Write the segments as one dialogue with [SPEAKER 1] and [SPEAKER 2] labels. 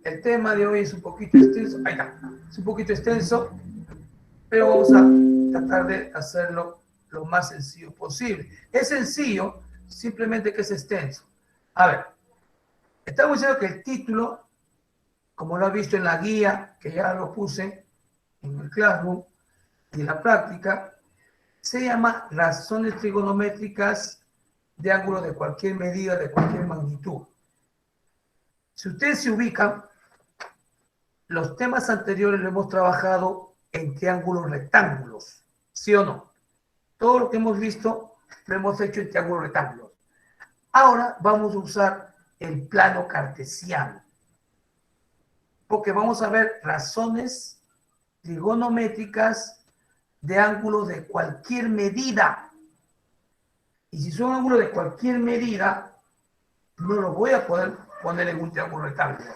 [SPEAKER 1] el tema de hoy es un poquito extenso. Ahí está. Es un poquito extenso, pero vamos a tratar de hacerlo lo más sencillo posible. Es sencillo, simplemente que es extenso. A ver, estamos diciendo que el título, como lo has visto en la guía, que ya lo puse en el Classroom y en la práctica, se llama razones trigonométricas de ángulo de cualquier medida, de cualquier magnitud. Si ustedes se ubican, los temas anteriores lo hemos trabajado en triángulos rectángulos, ¿sí o no? Todo lo que hemos visto lo hemos hecho en triángulos rectángulos. Ahora vamos a usar el plano cartesiano, porque vamos a ver razones trigonométricas de ángulos de cualquier medida. Y si son ángulos de cualquier medida, no los voy a poder poner en un triángulo rectángulo.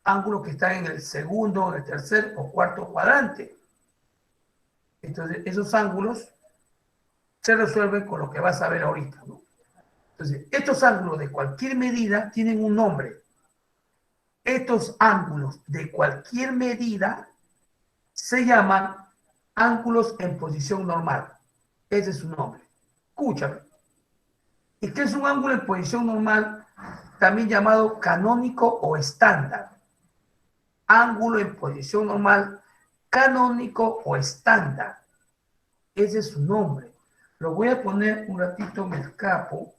[SPEAKER 1] Ángulos que están en el segundo, en el tercer o cuarto cuadrante. Entonces, esos ángulos se resuelven con lo que vas a ver ahorita, ¿no? Entonces, estos ángulos de cualquier medida tienen un nombre. Estos ángulos de cualquier medida se llaman ángulos en posición normal. Ese es su nombre. Escúchame. ¿Y qué es un ángulo en posición normal? También llamado canónico o estándar. Ángulo en posición normal, canónico o estándar. Ese es su nombre. Lo voy a poner un ratito, me escapo.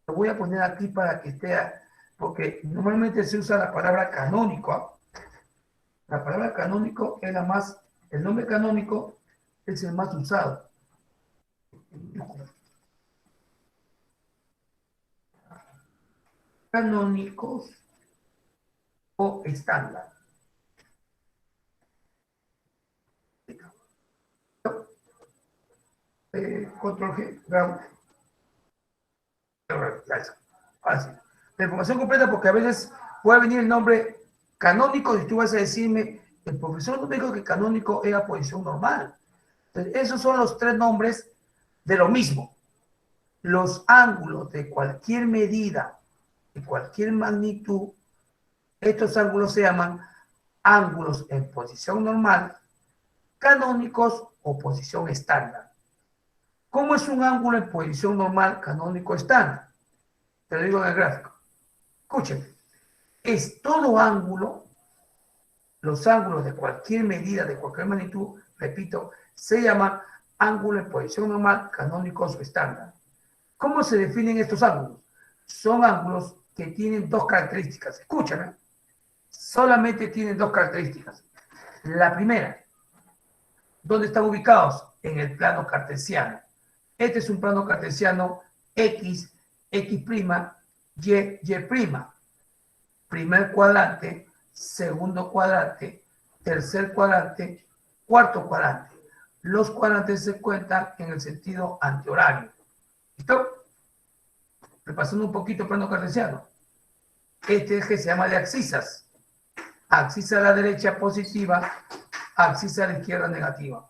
[SPEAKER 1] Lo voy a poner aquí para que esté, porque normalmente se usa la palabra canónico. La palabra canónico es la más, el nombre canónico es el más usado. Canónicos o estándar. Control G, grabo. Fácil. La información completa, porque a veces puede venir el nombre canónico y tú vas a decirme, el profesor no me dijo que canónico era posición normal. Entonces, esos son los tres nombres de lo mismo. Los ángulos de cualquier medida, de cualquier magnitud, estos ángulos se llaman ángulos en posición normal, canónicos o posición estándar. ¿Cómo es un ángulo en posición normal, canónico, estándar? Te lo digo en el gráfico. Escuchen, es todo ángulo, los ángulos de cualquier medida, de cualquier magnitud, repito, se llaman ángulo en posición normal, canónicos o estándar. ¿Cómo se definen estos ángulos? Son ángulos que tienen dos características. Escúchame, solamente tienen dos características. La primera, ¿dónde están ubicados? En el plano cartesiano. Este es un plano cartesiano X, X', Y, Y'. Primer cuadrante, segundo cuadrante, tercer cuadrante, cuarto cuadrante. Los cuadrantes se cuentan en el sentido antihorario. ¿Listo? Repasando un poquito el plano cartesiano. Este eje se llama de abscisas. Abscisa a la derecha positiva, abscisa a la izquierda negativa.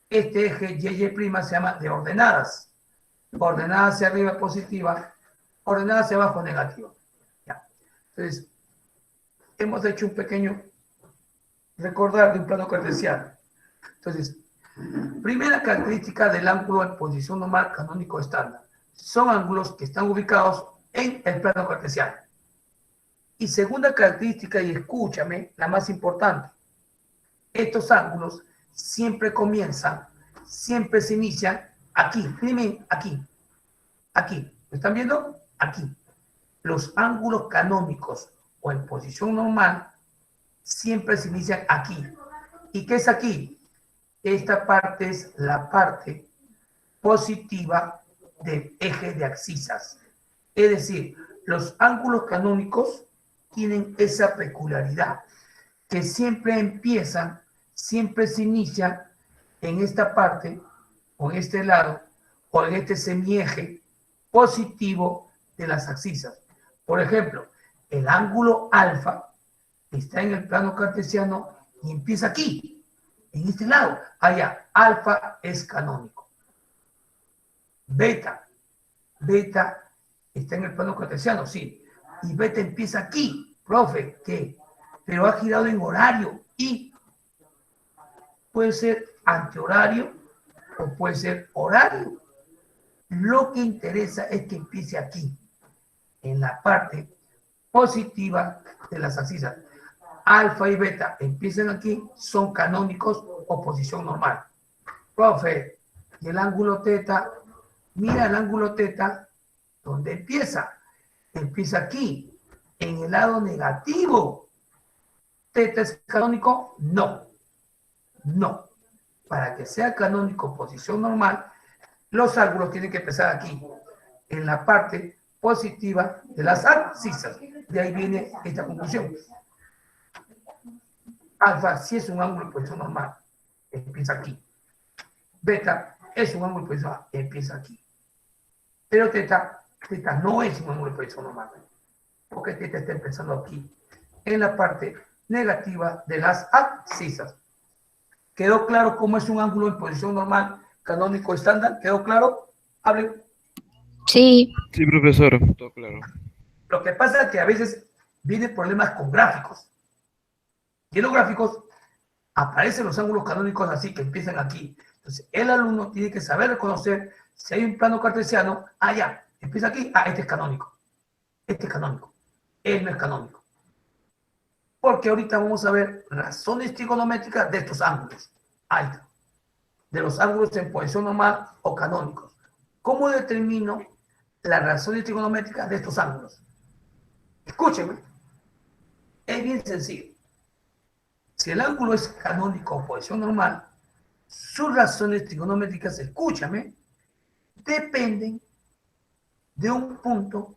[SPEAKER 1] Este eje Y', se llama de ordenadas. Ordenada hacia arriba positiva, ordenada hacia abajo negativa. Ya. Entonces, hemos hecho un pequeño recordar de un plano cartesiano. Entonces, primera característica del ángulo en posición normal, canónico, estándar. Son ángulos que están ubicados en el plano cartesiano. Y segunda característica, y escúchame, la más importante. Estos ángulos siempre comienzan, siempre se inician aquí. Miren, aquí. Aquí. ¿Me están viendo? Aquí. Los ángulos canónicos o en posición normal siempre se inician aquí. ¿Y qué es aquí? Esta parte es la parte positiva del eje de abscisas. Es decir, los ángulos canónicos tienen esa peculiaridad, que siempre empiezan, siempre se inician en esta parte, o en este lado, o en este semieje positivo de las abscisas. Por ejemplo, el ángulo alfa está en el plano cartesiano y empieza aquí, en este lado. Allá, alfa es canónico. Beta está en el plano cartesiano, sí. Y beta empieza aquí, Profe, ¿qué? Pero ha girado en horario y puede ser antihorario o puede ser horario. Lo que interesa es que empiece aquí, en la parte positiva de las abscisas. Alfa y beta empiezan aquí, son canónicos o posición normal. Profe, y el ángulo teta, mira el ángulo teta, ¿dónde empieza? Empieza aquí, en el lado negativo. ¿Teta es canónico? No, no. Para que sea canónico posición normal, los ángulos tienen que empezar aquí, en la parte positiva de las abscisas. De ahí viene esta conclusión. Alfa sí es un ángulo de posición normal, empieza aquí. Beta es un ángulo de posición normal, empieza aquí. Pero teta no es un ángulo de posición normal, porque teta está empezando aquí, en la parte negativa de las abscisas. ¿Quedó claro cómo es un ángulo en posición normal, canónico estándar? ¿Quedó claro? Hable.
[SPEAKER 2] Sí.
[SPEAKER 3] Sí, profesor, todo claro.
[SPEAKER 1] Lo que pasa es que a veces vienen problemas con gráficos. Y en los gráficos aparecen los ángulos canónicos así, que empiezan aquí. Entonces, el alumno tiene que saber reconocer si hay un plano cartesiano, ya, empieza aquí, este es canónico. Este es canónico. Él no es canónico. Porque ahorita vamos a ver razones trigonométricas de estos ángulos. Ahí está. De los ángulos en posición normal o canónicos. ¿Cómo determino las razones trigonométricas de estos ángulos? Escúchenme. Es bien sencillo. Si el ángulo es canónico o posición normal, sus razones trigonométricas, escúchame, dependen de un punto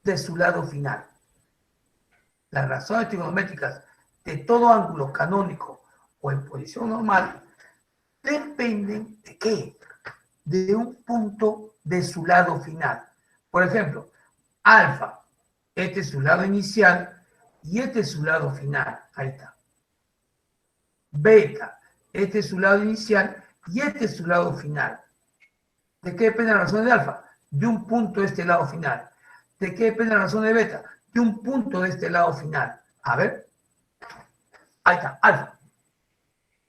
[SPEAKER 1] de su lado final. Las razones trigonométricas de todo ángulo canónico o en posición normal dependen de qué? De un punto de su lado final. Por ejemplo, alfa, este es su lado inicial y este es su lado final. Ahí está. Beta, este es su lado inicial y este es su lado final. ¿De qué depende la razón de alfa? De un punto de este lado final. ¿De qué depende la razón de beta? De un punto de este lado final. A ver. Ahí está, alfa.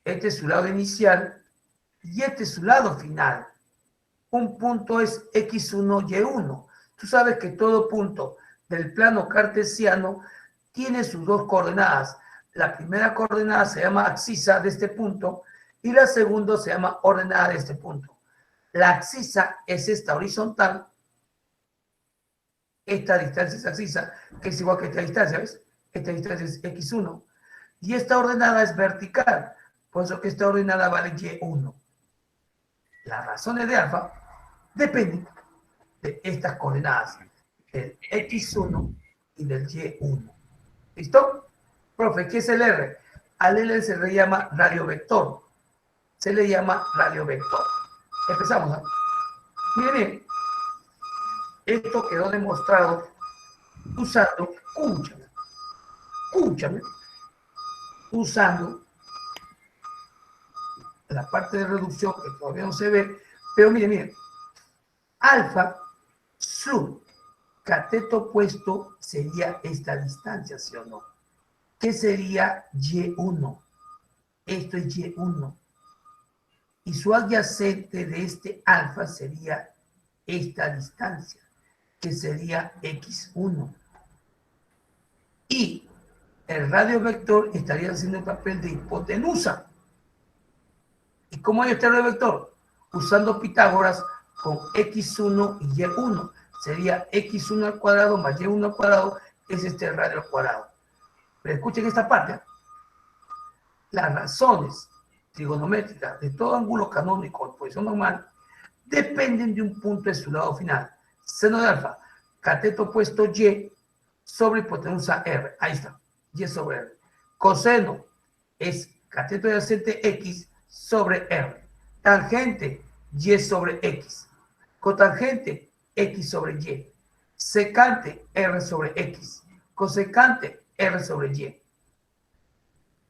[SPEAKER 1] Este es su lado inicial y este es su lado final. Un punto es x1, y1. Tú sabes que todo punto del plano cartesiano tiene sus dos coordenadas. La primera coordenada se llama abscisa de este punto y la segunda se llama ordenada de este punto. La abscisa es esta horizontal. Esta distancia es abscisa, que es igual que esta distancia, ¿ves? Esta distancia es x1. Y esta ordenada es vertical, por eso que esta ordenada vale y1. Las razones de alfa dependen de estas coordenadas, del x1 y del y1. ¿Listo? Profe, ¿qué es el R? Al R se le llama radiovector. Se le llama radiovector. Empezamos. Miren, esto quedó demostrado usando, escúchame, usando la parte de reducción que todavía no se ve, pero miren, alfa, su cateto opuesto sería esta distancia, ¿sí o no? ¿Qué sería y1? Esto es y1. Y su adyacente de este alfa sería esta distancia, que sería x1. Y el radiovector estaría haciendo el papel de hipotenusa. ¿Y cómo hay este radiovector? Usando Pitágoras con x1 y y1. Sería x1 al cuadrado más y1 al cuadrado, es este radio al cuadrado. Pero escuchen esta parte. Las razones trigonométricas de todo ángulo canónico en posición normal dependen de un punto de su lado final. Seno de alfa, cateto opuesto y sobre hipotenusa r. Ahí está, y sobre r. Coseno es cateto adyacente x sobre r. Tangente, y sobre x. Cotangente, x sobre y. Secante, r sobre x. Cosecante, r sobre y.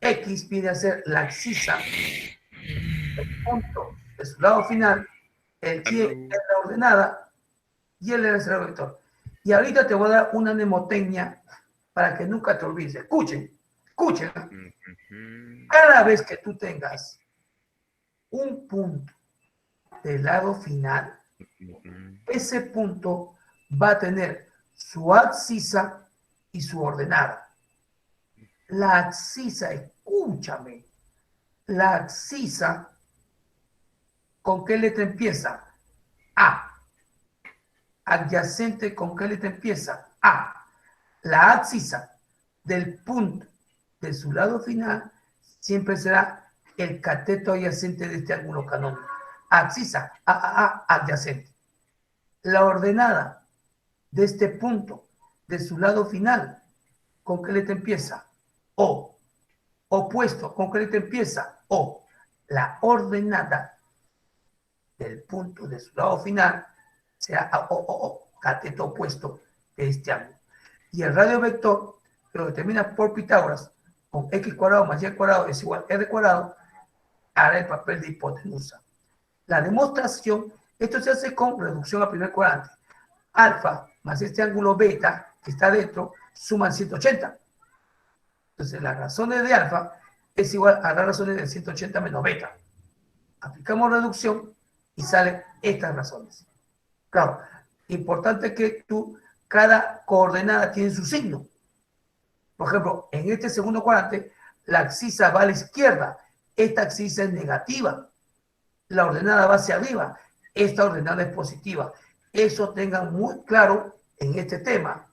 [SPEAKER 1] X viene a ser la abscisa, el punto de su lado final, el y es la ordenada y el R es el vector. Y ahorita te voy a dar una mnemotecnia para que nunca te olvides. Escuchen, escuchen.
[SPEAKER 3] Ujú.
[SPEAKER 1] Cada vez que tú tengas un punto del lado final,
[SPEAKER 3] Ujú.
[SPEAKER 1] ese punto va a tener su abscisa y su ordenada. La abscisa, escúchame, la abscisa, ¿con qué letra empieza? A. Adyacente, ¿con qué letra empieza? A. La abscisa del punto de su lado final siempre será el cateto adyacente de este ángulo canónico. Abscisa, adyacente. La ordenada de este punto de su lado final, ¿con qué letra empieza? O. Opuesto, ¿con qué letra empieza? O. La ordenada del punto de su lado final sea cateto opuesto de este ángulo. Y el radio vector que lo determina por Pitágoras con x cuadrado más y cuadrado es igual a r cuadrado, hará el papel de hipotenusa. La demostración, esto se hace con reducción al primer cuadrante. Alfa más este ángulo beta que está dentro suman 180. Entonces las razones de alfa es igual a las razones de 180 menos beta. Aplicamos reducción y salen estas razones. Claro, importante que cada coordenada tiene su signo. Por ejemplo, en este segundo cuadrante, la abscisa va a la izquierda, esta abscisa es negativa. La ordenada va hacia arriba, esta ordenada es positiva. Eso tengan muy claro en este tema.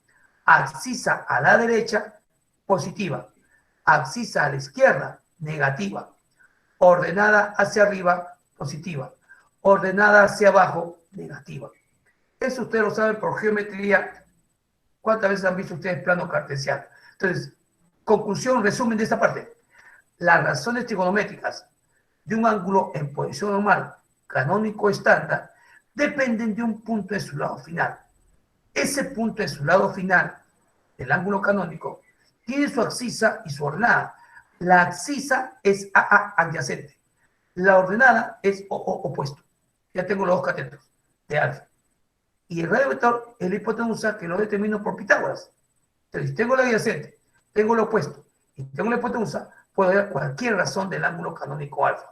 [SPEAKER 1] Abscisa a la derecha, positiva. Abscisa a la izquierda, negativa. Ordenada hacia arriba, positiva. Ordenada hacia abajo, negativa. Eso ustedes lo saben por geometría. ¿Cuántas veces han visto ustedes plano cartesiano? Entonces, conclusión, resumen de esta parte. Las razones trigonométricas de un ángulo en posición normal, canónico estándar, dependen de un punto de su lado final. Ese punto de su lado final del ángulo canónico tiene su abscisa y su ordenada. La abscisa es AA adyacente. La ordenada es opuesto. Ya tengo los dos catetos de alfa. Y el radio vector es la hipotenusa que lo determino por Pitágoras. Entonces, si tengo el adyacente, tengo el opuesto y tengo la hipotenusa, puedo ver cualquier razón del ángulo canónico alfa.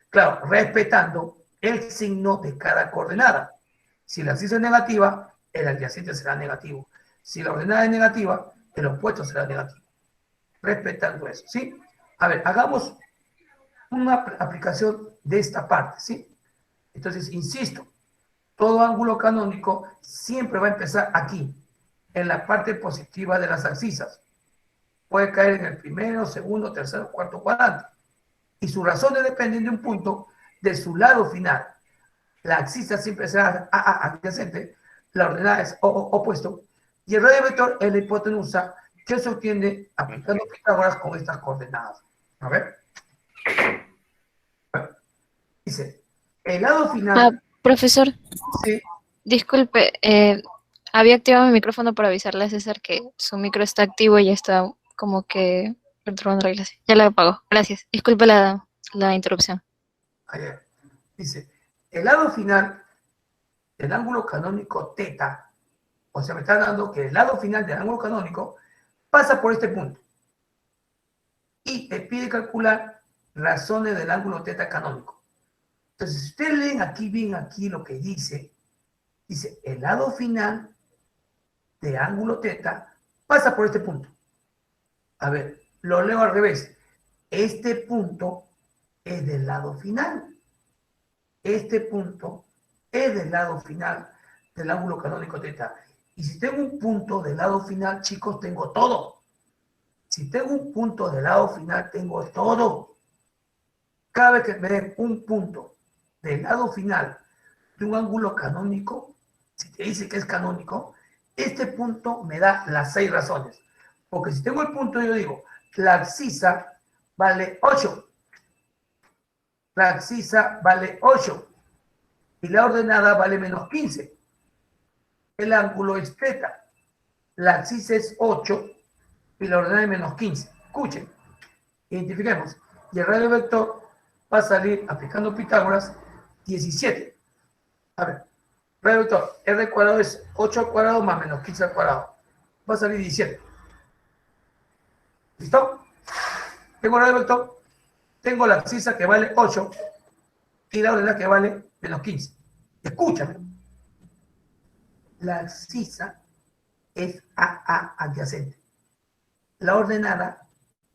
[SPEAKER 1] Claro, respetando el signo de cada coordenada. Si la abscisa es negativa, el adyacente será negativo. Si la ordenada es negativa, el opuesto será negativo. Respetando eso, ¿sí? A ver, hagamos una aplicación de esta parte, ¿sí? Entonces, insisto, todo ángulo canónico siempre va a empezar aquí, en la parte positiva de las abscisas. Puede caer en el primero, segundo, tercero, cuarto cuadrante. Y sus razones dependen de un punto de su lado final. La abscisa siempre será adyacente, la ordenada es opuesto, y el radio vector es la hipotenusa que se obtiene aplicando Pitágoras con estas coordenadas. A ver. Dice, el lado final...
[SPEAKER 2] Profesor,
[SPEAKER 1] Sí,
[SPEAKER 2] disculpe, había activado mi micrófono para avisarle a César que su micro está activo y ya está como que perturbando la clase. Ya lo apago. Gracias. Disculpe la interrupción.
[SPEAKER 1] ayer. Dice, el lado final del ángulo canónico teta, o sea, me está dando que el lado final del ángulo canónico pasa por este punto. Y te pide calcular razones del ángulo teta canónico. Entonces, si ustedes leen aquí bien aquí lo que dice el lado final de ángulo teta pasa por este punto. A ver, lo leo al revés. Este punto es del lado final. Este punto es del lado final del ángulo canónico teta. Y si tengo un punto del lado final, chicos, tengo todo. Si tengo un punto del lado final, tengo todo. Cada vez que me den un punto del lado final de un ángulo canónico, si te dice que es canónico, este punto me da las 6 razones. Porque si tengo el punto, yo digo, la abscisa vale 8. La abscisa vale 8. Y la ordenada vale menos 15. El ángulo es teta. La abscisa es 8 y la ordenada es menos 15. Escuchen, identifiquemos. Y el radio vector va a salir, aplicando Pitágoras, 17. A ver, radio vector, r cuadrado es 8 al cuadrado más menos 15 al cuadrado. Va a salir 17. ¿Listo? Tengo el radio vector, tengo la abscisa que vale 8 y la ordenada que vale menos 15. Escúchame. La abscisa es AA adyacente. La ordenada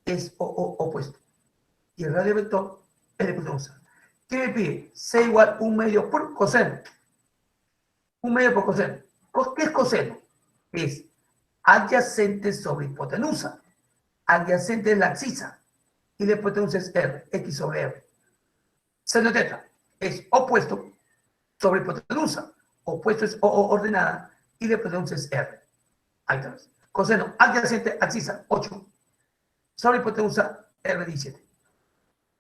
[SPEAKER 1] es OO opuesto. Y el radio vector es de hipotenusa. ¿Qué me pide? C igual 1/2 por coseno. 1/2 por coseno. ¿Qué es coseno? Es adyacente sobre hipotenusa. Adyacente es la abscisa. Y la hipotenusa es R, X sobre R. Seno de teta es opuesto sobre hipotenusa. Opuesto es OO ordenada y la hipotenusa es R. Ahí está. Coseno adyacente, abscisa 8. Sobre hipotenusa R 17.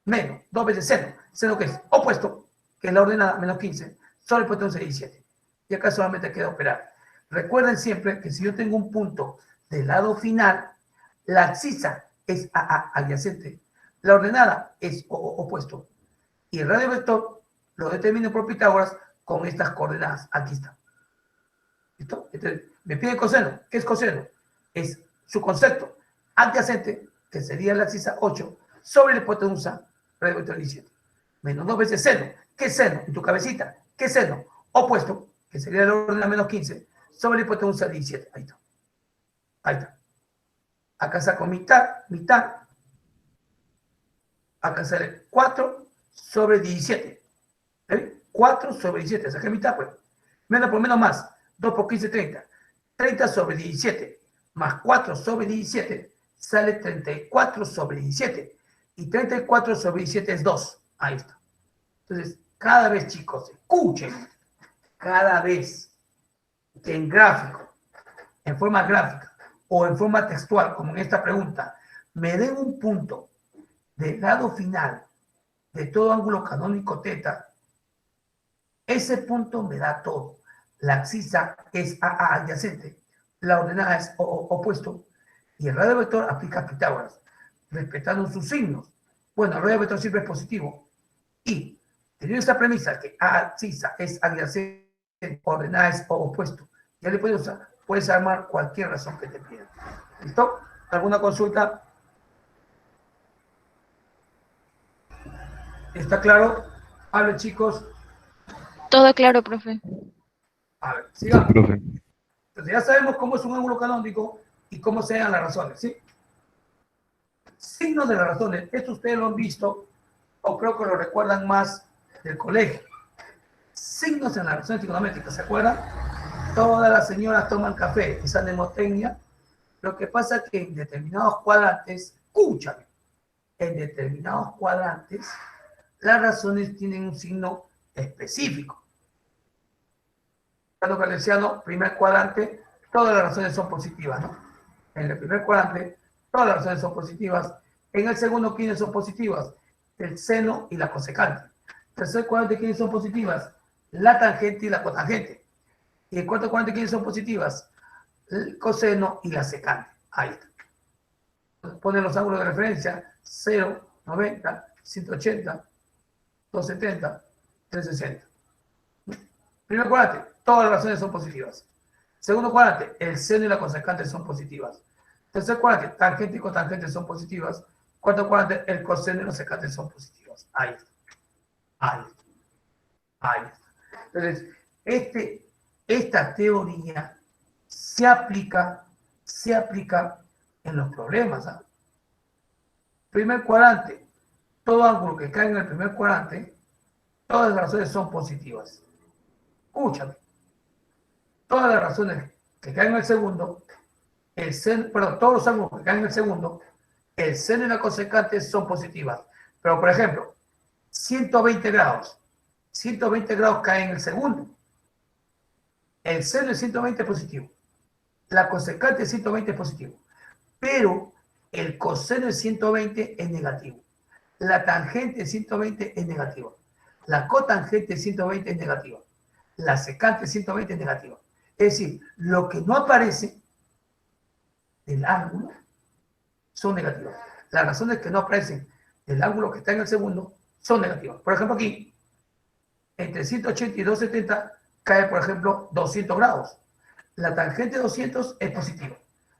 [SPEAKER 1] Menos 2 veces seno. Seno que es opuesto, que es la ordenada menos 15. Sobre hipotenusa 17. Y acá solamente queda operar. Recuerden siempre que si yo tengo un punto del lado final, la abscisa es AA adyacente. La ordenada es OO opuesto. Y el radio vector lo determino por Pitágoras con estas coordenadas. Aquí está. ¿Listo? Entonces, me pide coseno. ¿Qué es coseno? Es su concepto adyacente, que sería la abscisa 8, sobre la hipotenusa, radio vector 17. Menos 2 veces seno. ¿Qué es seno? En tu cabecita. ¿Qué es seno? Opuesto, que sería la ordenada menos 15, sobre la hipotenusa 17. Ahí está. Ahí está. Acá saco mitad, mitad. Acá sale 4 sobre 17. ¿Eh? 4 sobre 17. Saqué mitad, pues. Menos por menos más. 2 por 15, 30. 30 sobre 17 más 4 sobre 17 sale 34 sobre 17. Y 34 sobre 17 es 2. Ahí está. Entonces, cada vez, chicos, escuchen, cada vez que en gráfico, en forma gráfica o en forma textual, como en esta pregunta, me den un punto del lado final de todo ángulo canónico teta, ese punto me da todo. La abscisa es AA adyacente, la ordenada es OO opuesto, y el radio vector aplica Pitágoras, respetando sus signos. Bueno, el radio vector siempre es positivo. Y teniendo esta premisa que abscisa es adyacente, ordenada es OO opuesto, ya le puedes armar cualquier razón que te pida. ¿Listo? ¿Alguna consulta? ¿Está claro? Hablen, chicos.
[SPEAKER 2] Todo claro, profe.
[SPEAKER 1] A ver,
[SPEAKER 3] Sí,
[SPEAKER 1] sigamos.
[SPEAKER 3] profe.
[SPEAKER 1] Entonces ya sabemos cómo es un ángulo canónico y cómo se dan las razones, ¿sí? Signos de las razones. Esto ustedes lo han visto o creo que lo recuerdan más del colegio. Signos en las razones trigonométricas, ¿se acuerdan? Todas las señoras toman café, esa mnemotecnia. Lo que pasa es que en determinados cuadrantes, escúchame, en determinados cuadrantes, las razones tienen un signo específico. Cuando cartesiano, primer cuadrante, todas las razones son positivas, ¿no? En el primer cuadrante, todas las razones son positivas. En el segundo, ¿quiénes son positivas? El seno y la cosecante. Tercer cuadrante, ¿quiénes son positivas? La tangente y la cotangente. Y el cuarto cuadrante, ¿quiénes son positivas? El coseno y la secante. Ahí está. Ponen los ángulos de referencia: 0, 90, 180, 270, 360. Primer cuadrante, todas las razones son positivas. Segundo cuadrante, el seno y la cosecante son positivas. Tercer cuadrante, tangente y cotangente son positivas. Cuarto cuadrante, el coseno y la secante son positivas. Ahí está. Ahí está. Ahí está. Entonces, esta teoría se aplica en los problemas. ¿Ah? Primer cuadrante, todo ángulo que caiga en el primer cuadrante, todas las razones son positivas. Escúchame. Todas las razones que caen en el segundo, todos los ángulos que caen en el segundo, el seno y la cosecante son positivas. Pero, por ejemplo, 120 grados caen en el segundo. El seno es 120 positivo. La cosecante es 120 positivo. Pero el coseno de 120 es negativo. La tangente de 120 es negativa. La cotangente de 120 es negativa. La secante de 120 es negativa. Es decir, lo que no aparece del ángulo son negativas. Las razones que no aparecen del ángulo que está en el segundo son negativas. Por ejemplo, aquí, entre 180 y 270 cae, por ejemplo, 200 grados. La tangente de 200 es positiva.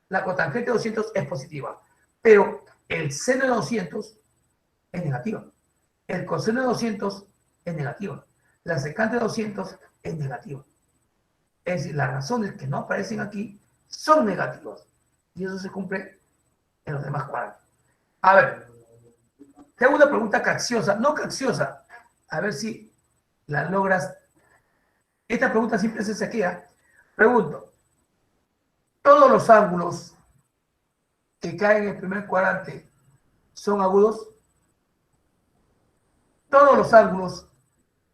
[SPEAKER 1] La cotangente de 200 es positiva. Pero el seno de 200 es negativa. El coseno de 200 es negativa. La secante de 200 es negativa. Es decir, las razones que no aparecen aquí son negativas. Y eso se cumple en los demás cuadros. A ver, tengo una pregunta capciosa, no capciosa. A ver si la logras. Esta pregunta siempre se saquea. Pregunto, ¿todos los ángulos que caen en el primer cuadrante son agudos? ¿Todos los ángulos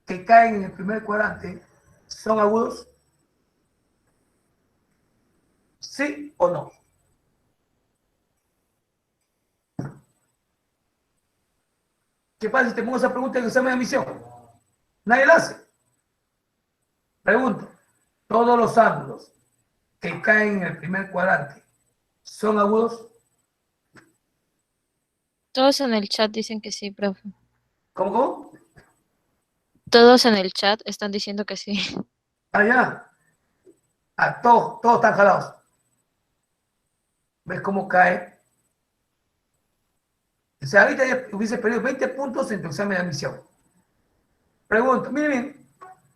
[SPEAKER 1] que caen en el primer cuadrante son agudos? ¿Sí o no? ¿Qué pasa si te pongo esa pregunta en el examen de admisión? Nadie la hace. Pregunto, ¿todos los ángulos que caen en el primer cuadrante son agudos?
[SPEAKER 2] Todos en el chat dicen que sí, profe.
[SPEAKER 1] ¿Cómo?
[SPEAKER 2] Todos en el chat están diciendo que sí.
[SPEAKER 1] Allá. Todos están jalados. ¿Ves cómo cae? O sea, ahorita ya hubiese perdido 20 puntos en tu examen de admisión. Pregunto, miren,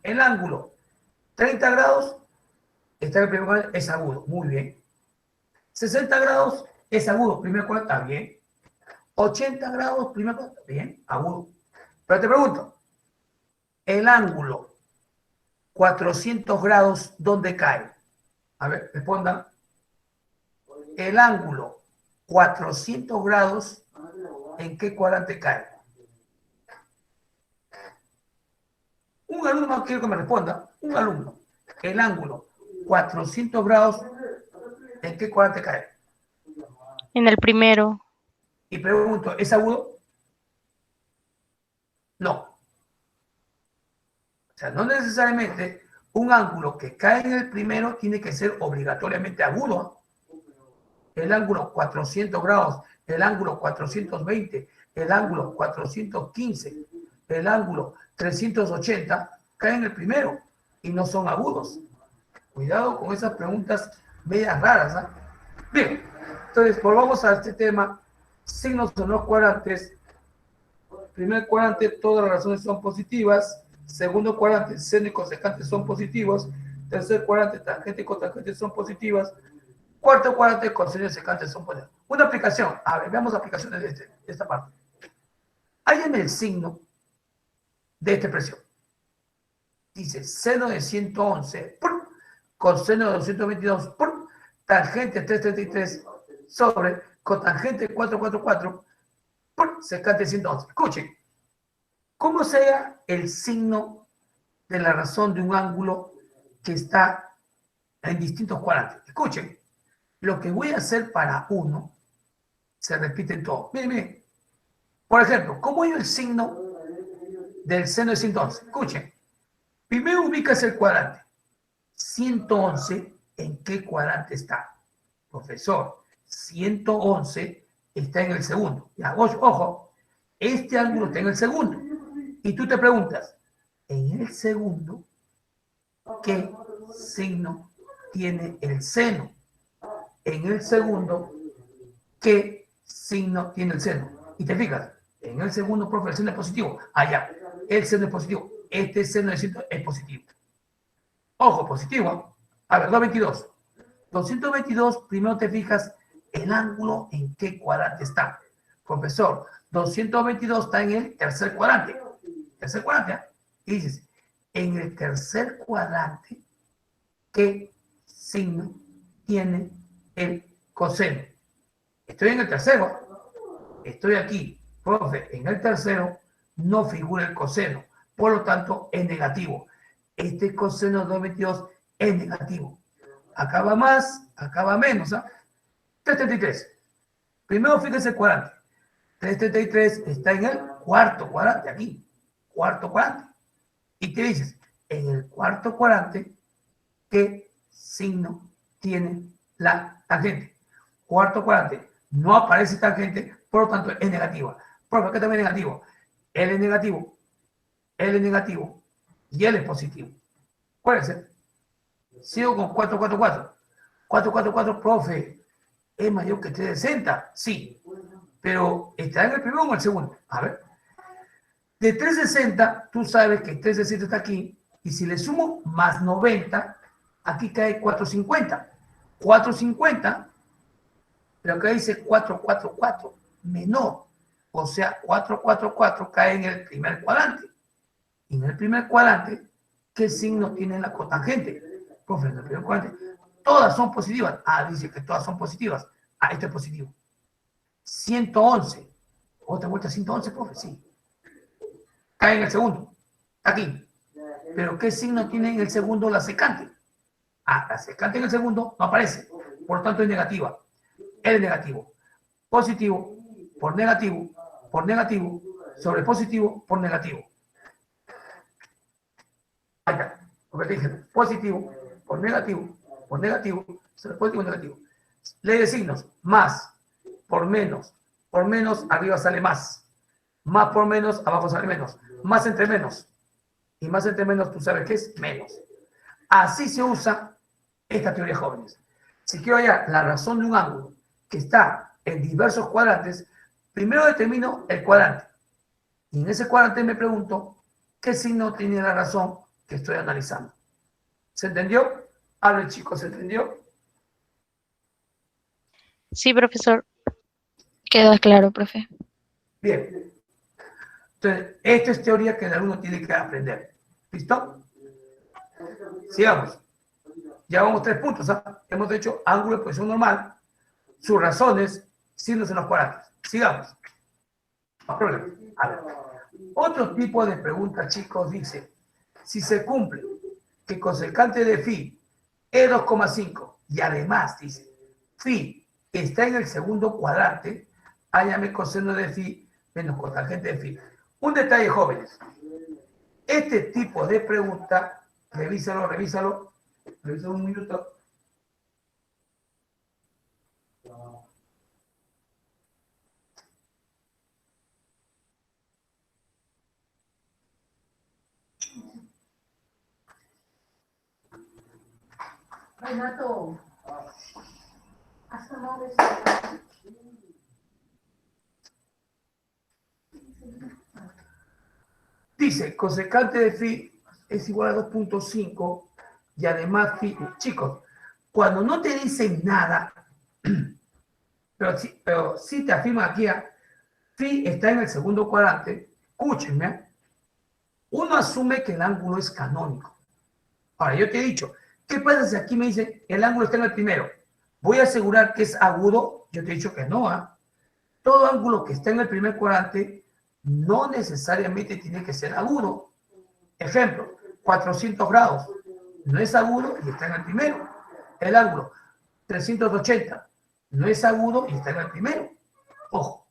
[SPEAKER 1] el ángulo 30 grados está en el primer cuadrante, es agudo, muy bien. 60 grados es agudo, primer cuadrante, está bien. 80 grados, primer cuadrante, bien, agudo. Pero te pregunto, el ángulo 400 grados, ¿dónde cae? A ver, respondan. El ángulo 400 grados, ¿en qué cuadrante cae? Un alumno más quiero que me responda. Un alumno. El ángulo 400 grados, ¿en qué cuadrante cae?
[SPEAKER 2] En el primero.
[SPEAKER 1] Y pregunto, ¿es agudo? No. O sea, no necesariamente un ángulo que cae en el primero tiene que ser obligatoriamente agudo. El ángulo 400 grados, el ángulo 420, el ángulo 415, el ángulo 380 caen en el primero y no son agudos. Cuidado con esas preguntas medias raras. ¿Eh? Bien, entonces volvamos a este tema. Signos en los cuadrantes. Primer cuadrante, todas las razones son positivas. Segundo cuadrante, seno y cosecante son positivos. Tercer cuadrante, tangente y cotangente son positivas. Cuarto cuadrante, coseno y secante son positivos. Una aplicación. A ver, veamos aplicaciones de esta parte. Hállame el signo de esta expresión. Dice seno de 111 coseno de 222 tangente 333 sobre cotangente 444 secante 111. Escuchen, ¿cómo sea el signo de la razón de un ángulo que está en distintos cuadrantes? Escuchen, lo que voy a hacer para uno se repite en todo. Miren, miren. Por ejemplo, ¿cómo es el signo del seno de 111? Escuchen, primero ubicas el cuadrante. 111, ¿en qué cuadrante está? Profesor, 111 está en el segundo. Ya, ojo, este ángulo está en el segundo. Y tú te preguntas, en el segundo, ¿qué signo tiene el seno? En el segundo, ¿qué signo tiene el seno? Y te fijas, en el segundo, profe, el seno es positivo. Allá, el seno es positivo. Este seno de 100 es positivo. Ojo, positivo. A ver, 222. 222, primero te fijas el ángulo en qué cuadrante está. Profesor, 222 está en el tercer cuadrante. Tercer cuadrante, ¿eh? Y dices, en el tercer cuadrante, ¿qué signo tiene el coseno? Estoy en el tercero. Estoy aquí. Profe, en el tercero no figura el coseno. Por lo tanto, es negativo. Este coseno de 222 es negativo. Acá va más, acá va menos. ¿Ah? 333. Primero fíjese el cuadrante. 333 está en el cuarto cuadrante, aquí. Cuarto cuadrante. Y te dices, en el cuarto cuadrante, ¿qué signo tiene la tangente? Cuarto cuadrante, no aparece tangente, por lo tanto es negativa. Porque acá también es negativo. L es negativo, L es negativo y L es positivo. ¿Cuál es? Sigo con 444. 444, profe, ¿es mayor que 360? Sí. Pero ¿está en el primero o en el segundo? A ver. De 360, tú sabes que 360 está aquí, y si le sumo más 90, aquí cae 450. 450, pero acá dice 444, menor. O sea, 444 cae en el primer cuadrante. Y en el primer cuadrante, ¿qué signo tiene la cotangente? Profe, en el primer cuadrante, todas son positivas. Ah, dice que todas son positivas. Ah, este es positivo. 111. Otra vuelta 111, profe, sí. Cae en el segundo. Aquí. Pero ¿qué signo tiene en el segundo la secante? Ah, la secante en el segundo no aparece. Por lo tanto es negativa. Es negativo. Positivo por negativo, sobre positivo por negativo. Ahí está. Lo que te dije, positivo por negativo, sobre positivo negativo. Ley de signos, más por menos, arriba sale más. Más por menos, abajo sale menos. Más entre menos. Y más entre menos, tú sabes qué es menos. Así se usa esta teoría, jóvenes. Si quiero hallar la razón de un ángulo que está en diversos cuadrantes, primero determino el cuadrante. Y en ese cuadrante me pregunto qué signo tiene la razón que estoy analizando. ¿Se entendió? Hable, chicos, ¿se entendió?
[SPEAKER 2] Sí, profesor. Queda claro, profe.
[SPEAKER 1] Bien. Entonces, esta es teoría que el alumno tiene que aprender. ¿Listo? Sigamos. Ya vamos 3 puntos. ¿eh? Hemos hecho ángulo de posición normal, sus razones, signos en los cuadrantes. Sigamos. No problema. A ver. Otro tipo de pregunta, chicos, dice, si se cumple que cosecante de phi es 2,5 y además, dice, phi está en el segundo cuadrante, hállame coseno de phi menos cotangente de phi. Un detalle, jóvenes. Este tipo de pregunta, revísalo un minuto.
[SPEAKER 4] Renato, ¿has tomado eso?
[SPEAKER 1] Dice, cosecante de phi es igual a 2,5 y además phi. Chicos, cuando no te dicen nada, pero sí te afirman aquí, phi está en el segundo cuadrante, escúchenme, uno asume que el ángulo es canónico. Ahora, yo te he dicho, ¿qué pasa si aquí me dicen el ángulo está en el primero? ¿Voy a asegurar que es agudo? Yo te he dicho que no. Todo ángulo que está en el primer cuadrante no necesariamente tiene que ser agudo. Ejemplo, 400 grados no es agudo y está en el primero. El ángulo 380 no es agudo y está en el primero. Ojo,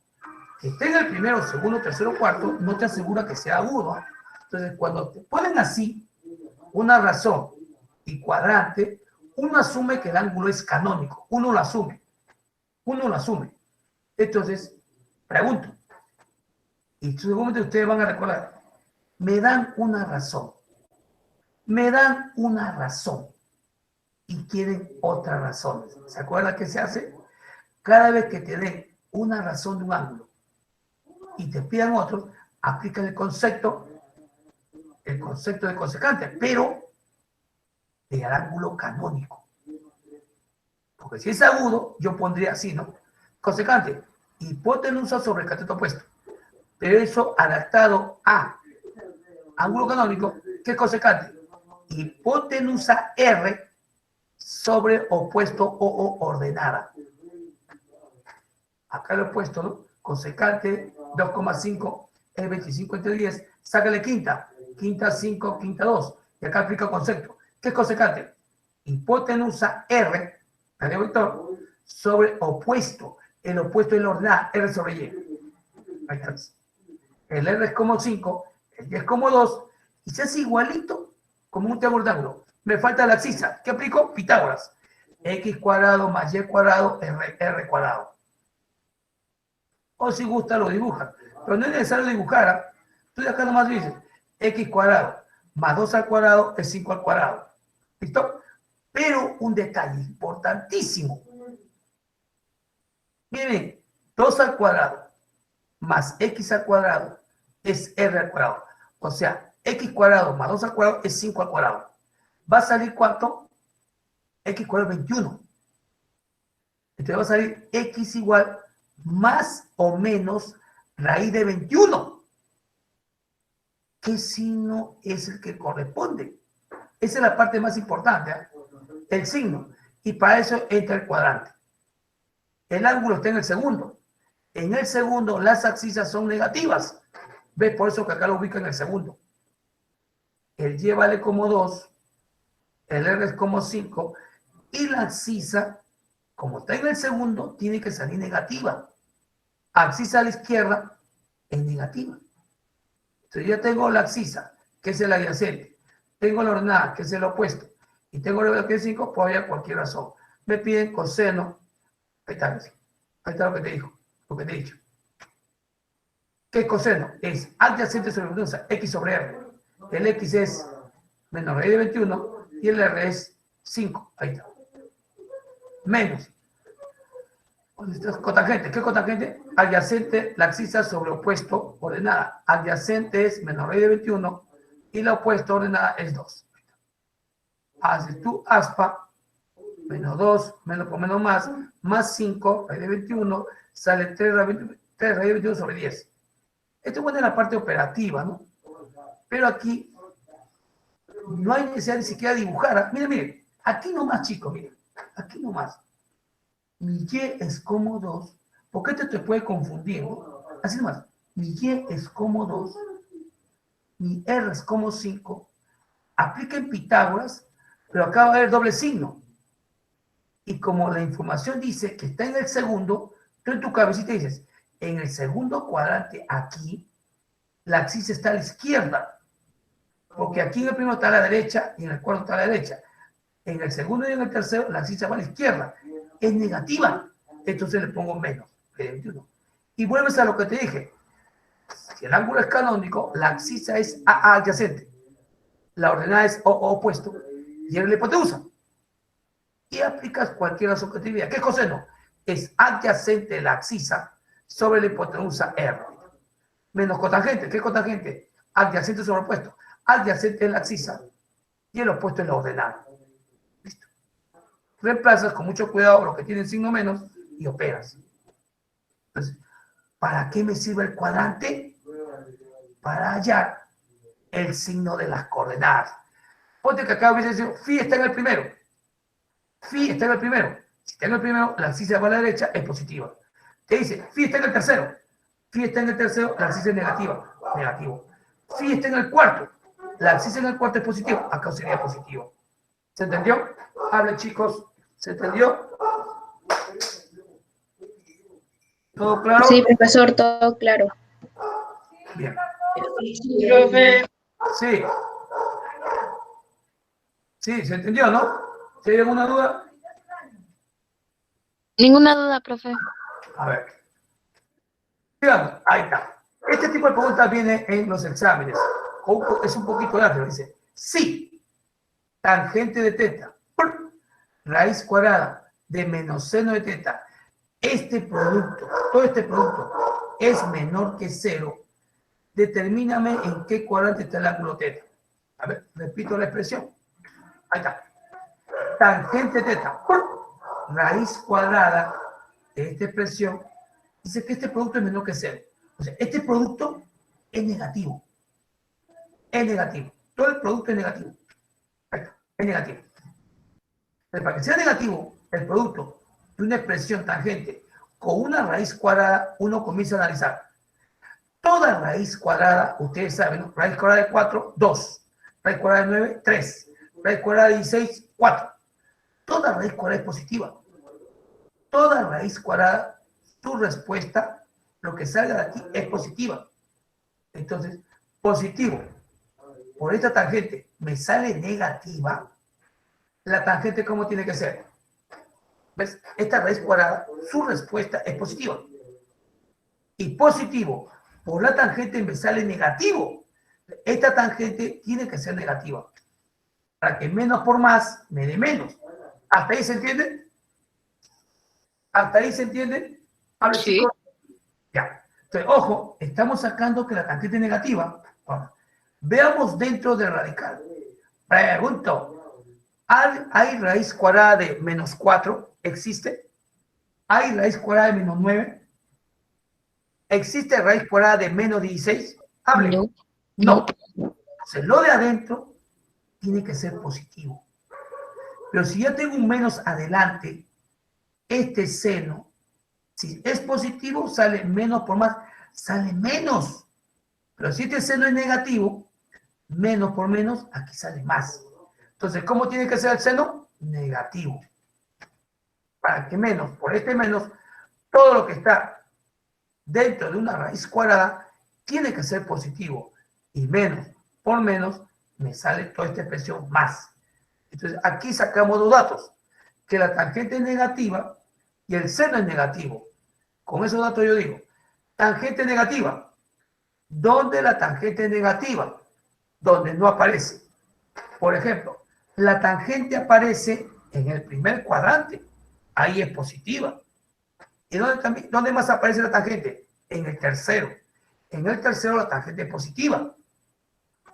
[SPEAKER 1] que esté en el primero, segundo, tercero, cuarto, no te asegura que sea agudo. Entonces, cuando te ponen así, una razón y cuadrante, uno asume que el ángulo es canónico. Uno lo asume. Entonces, pregunto, y seguramente ustedes van a recordar, me dan una razón y quieren otra razón. ¿Se acuerdan qué se hace? Cada vez que te den una razón de un ángulo y te pidan otro, aplica el concepto de cosecante, pero del ángulo canónico. Porque si es agudo, yo pondría así, ¿no? Cosecante, hipotenusa sobre el cateto opuesto. Pero eso adaptado a ángulo canónico, ¿qué es cosecante? Hipotenusa R sobre opuesto o ordenada. Acá lo he puesto, ¿no? Cosecante 2,5 es 25 entre 10. Sácale quinta 5, quinta 2. Y acá aplica el concepto. ¿Qué es cosecante? Hipotenusa R, radio vector, sobre opuesto. El opuesto es la ordenada, R sobre Y. Ahí está. El R es como 5, el Y es como 2, y se hace igualito como un triángulo de ángulo. Me falta la abscisa. ¿Qué aplico? Pitágoras. X cuadrado más Y cuadrado es R cuadrado. O si gusta lo dibujan. Pero no es necesario dibujar. Tú de acá nomás dices X cuadrado más 2 al cuadrado es 5 al cuadrado. ¿Listo? Pero un detalle importantísimo. Miren, 2 al cuadrado más x al cuadrado es r al cuadrado. O sea, x cuadrado más 2 al cuadrado es 5 al cuadrado. ¿Va a salir cuánto? X cuadrado es 21. Entonces va a salir x igual más o menos raíz de 21. ¿Qué signo es el que corresponde? Esa es la parte más importante, ¿eh? El signo. Y para eso entra el cuadrante. El ángulo está en el segundo. En el segundo las abscisas son negativas. ¿Ves? Por eso que acá lo ubica en el segundo. El y vale como 2, el r es como 5, y la abscisa, como está en el segundo, tiene que salir negativa. Abscisa a la izquierda es negativa. Entonces ya tengo la abscisa, que es el adyacente. Tengo la ordenada, que es el opuesto. Y tengo el que es 5, pues había cualquier razón. Me piden coseno. Ahí está lo que te dijo, lo que te he dicho. ¿Qué es coseno? Es adyacente sobre la hipotenusa, x sobre r. El x es menos raíz de 21 y el r es 5. Ahí está. Menos. Cotangente. ¿Qué es cotangente? Adyacente, la abscisa sobre opuesto ordenada. Adyacente es menos raíz de 21 y la opuesta ordenada es 2. Haces tu aspa, menos 2, menos por menos más 5, raíz de 21, sale 3 raíz de 21 sobre 10. Esto es bueno en la parte operativa, ¿no? Pero aquí no hay necesidad ni siquiera dibujar. Miren, miren, aquí nomás, chicos, miren, aquí nomás. Mi y es como 2, porque esto te puede confundir, ¿no? Así nomás, mi y es como 2, mi r es como 5, apliquen Pitágoras, pero acá va a haber doble signo. Y como la información dice que está en el segundo, tú en tu cabecita dices, en el segundo cuadrante aquí, la abscisa está a la izquierda, porque aquí en el primero está a la derecha y en el cuarto está a la derecha. En el segundo y en el tercero, la abscisa va a la izquierda. Es negativa. Entonces le pongo menos, 21. Y vuelves a lo que te dije. Si el ángulo es canónico, la abscisa es AA adyacente. La ordenada es O opuesto. Y en la hipotenusa. Y aplicas cualquier razón que te diga. ¿Qué es coseno? Es adyacente la abscisa sobre la hipotenusa R. Menos cotangente. ¿Qué es cotangente? Adyacente sobre opuesto. Adyacente es la abscisa y el opuesto es la ordenada. Listo. Reemplazas con mucho cuidado lo que tienen signo menos y operas. Entonces, ¿para qué me sirve el cuadrante? Para hallar el signo de las coordenadas. Ponte que acá hubiese dicho, phi está en el primero. Phi está en el primero. Si está en el primero, la abscisa va a la derecha, es positiva. Te dice, phi está en el tercero. Phi está en el tercero, la abscisa es negativa. Negativo. Phi está en el cuarto. La abscisa en el cuarto es positivo. Acá sería positivo. ¿Se entendió? Hablen, chicos. ¿Se entendió? ¿Todo claro?
[SPEAKER 5] Sí, profesor, todo claro.
[SPEAKER 1] Bien.
[SPEAKER 5] Profe.
[SPEAKER 1] Sí. Sí, ¿se entendió, no? ¿Si hay alguna duda?
[SPEAKER 2] Ninguna duda, profe.
[SPEAKER 1] A ver. Digamos, ahí está. Este tipo de preguntas viene en los exámenes. Es un poquito largo, dice. Sí, tangente de teta, raíz cuadrada de menos seno de teta. Este producto, todo este producto es menor que 0. Determíname en qué cuadrante está el ángulo teta. A ver, repito la expresión. Ahí está. Tangente teta, raíz cuadrada de esta expresión, dice que este producto es menor que 0. O sea, este producto es negativo. Es negativo. Todo el producto es negativo. Ahí está, es negativo. Pero para que sea negativo, el producto de una expresión tangente con una raíz cuadrada, uno comienza a analizar. Toda raíz cuadrada, ustedes saben, ¿no? Raíz cuadrada de 4, 2. Raíz cuadrada de 9, 3. Raíz cuadrada de 16, 4. Toda raíz cuadrada es positiva. Toda raíz cuadrada, tu respuesta, lo que salga de aquí es positiva. Entonces, positivo. Por esta tangente me sale negativa. La tangente, ¿cómo tiene que ser? ¿Ves? Esta raíz cuadrada, su respuesta es positiva. Y positivo, por la tangente me sale negativo. Esta tangente tiene que ser negativa. Para que menos por más me dé menos. ¿Hasta ahí se entiende? ¿Hasta ahí se entiende? ¿Hable,
[SPEAKER 2] Sí.
[SPEAKER 1] chicos? Ya. Entonces, ojo, estamos sacando que la tangente es negativa. Ahora, veamos dentro del radical. Pregunto, ¿hay raíz cuadrada de menos 4? ¿Existe? ¿Hay raíz cuadrada de menos 9? ¿Existe raíz cuadrada de menos 16? Hable.
[SPEAKER 2] No.
[SPEAKER 1] No. Entonces, lo de adentro tiene que ser positivo. Pero si yo tengo un menos adelante, este seno, si es positivo, sale menos por más, sale menos. Pero si este seno es negativo, menos por menos, aquí sale más. Entonces, ¿cómo tiene que ser el seno? Negativo. Para que menos, por este menos, todo lo que está dentro de una raíz cuadrada tiene que ser positivo. Y menos por menos, me sale toda esta expresión más. Entonces, aquí sacamos dos datos. Que la tangente es negativa y el seno es negativo. Con esos datos yo digo, tangente negativa. ¿Dónde la tangente es negativa? Donde no aparece. Por ejemplo, la tangente aparece en el primer cuadrante. Ahí es positiva. ¿Y dónde más aparece la tangente? En el tercero. En el tercero la tangente es positiva.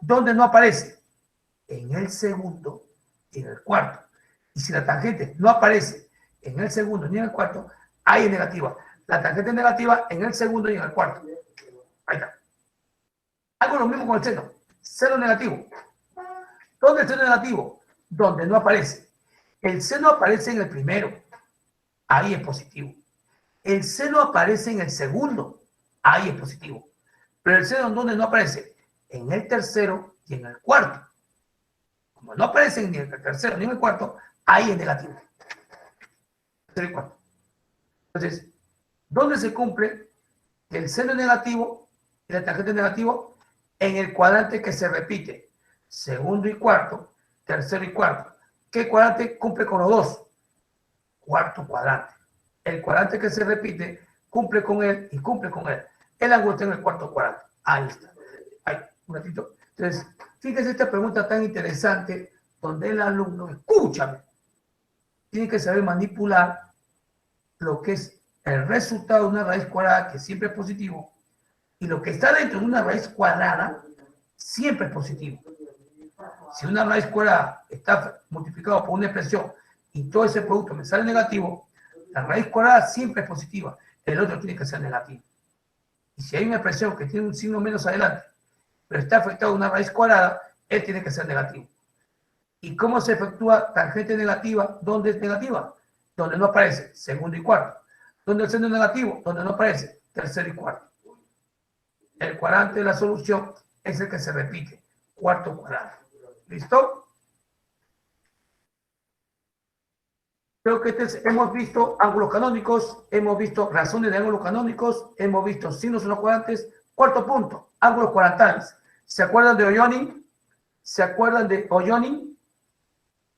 [SPEAKER 1] ¿Dónde no aparece? En el segundo y en el cuarto. Y si la tangente no aparece en el segundo ni en el cuarto, ahí es negativa. La tangente es negativa en el segundo y en el cuarto. Ahí está. Hago lo mismo con el seno. Seno negativo. ¿Dónde es el seno negativo? Donde no aparece. El seno aparece en el primero. Ahí es positivo. El seno aparece en el segundo. Ahí es positivo. Pero el seno, ¿dónde no aparece? En el tercero y en el cuarto. Como no aparecen ni en el tercero ni en el cuarto, ahí es negativo. Entonces, ¿dónde se cumple que el seno es negativo y la tangente es negativo? En el cuadrante que se repite. Segundo y cuarto, tercero y cuarto. ¿Qué cuadrante cumple con los dos? Cuarto cuadrante. El cuadrante que se repite cumple con él y cumple con él. El ángulo está en el cuarto cuadrante. Ahí está. Ahí, un ratito. Entonces, fíjense esta pregunta tan interesante donde el alumno, escúchame, tiene que saber manipular lo que es el resultado de una raíz cuadrada, que siempre es positivo, y lo que está dentro de una raíz cuadrada siempre es positivo. Si una raíz cuadrada está multiplicado por una expresión y todo ese producto me sale negativo, la raíz cuadrada siempre es positiva, el otro tiene que ser negativo. Y si hay una expresión que tiene un signo menos adelante, pero está afectado a una raíz cuadrada, él tiene que ser negativo. ¿Y cómo se efectúa tangente negativa? ¿Dónde es negativa? Donde no aparece, segundo y cuarto. ¿Dónde el seno es negativo? Donde no aparece, tercero y cuarto. El cuadrante de la solución es el que se repite, cuarto cuadrante. ¿Listo? Creo que hemos visto ángulos canónicos, hemos visto razones de ángulos canónicos, hemos visto signos de los cuadrantes. Cuarto punto, ángulos cuadrantales. ¿Se acuerdan de Oyonin? ¿Se acuerdan de Oyonin?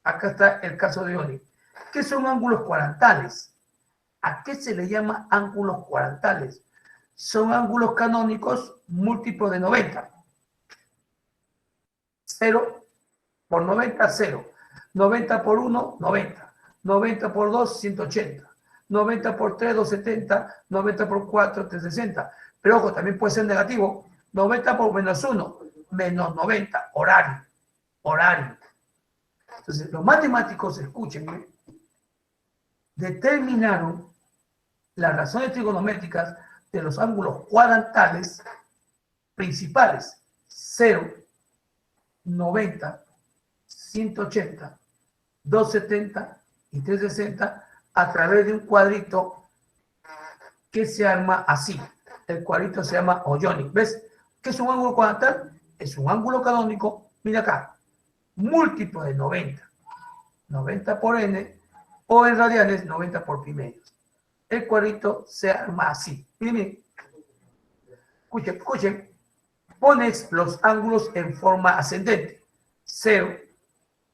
[SPEAKER 1] Acá está el caso de Oyonin. ¿Qué son ángulos cuadrantales? ¿A qué se le llama ángulos cuadrantales? Son ángulos canónicos múltiplos de 90. 0 por 90, 0. 90 por 1, 90. 90 por 2, 180. 90 por 3, 270. 90 por 4, 360. Pero ojo, también puede ser negativo. 90 por menos 1, menos 90. Horario. Horario. Entonces, los matemáticos, escúchenme, determinaron las razones trigonométricas de los ángulos cuadrantales principales. 0, 90, 180, 270 y 360 a través de un cuadrito que se arma así. El cuadrito se llama Oyonin. ¿Ves? ¿Qué es un ángulo cuadrantal? Es un ángulo canónico, mira acá, múltiplo de 90. 90 por n, o en radianes, 90 por pi medios. El cuadrito se arma así. Miren, escuchen, escuchen. Pones los ángulos en forma ascendente. 0,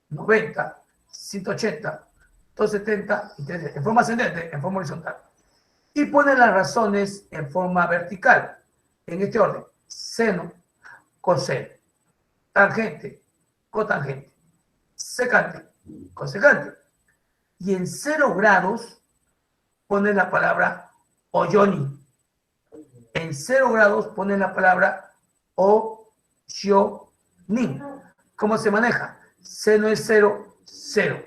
[SPEAKER 1] 90, 180, 270 y 360. En forma ascendente, en forma horizontal. Y pones las razones en forma vertical. En este orden. Seno, coseno, tangente, cotangente, secante, cosecante. Y en 0 grados pones la palabra Oyonin. En 0 grados pones la palabra Oyonin. ¿Cómo se maneja? Seno es 0, 0.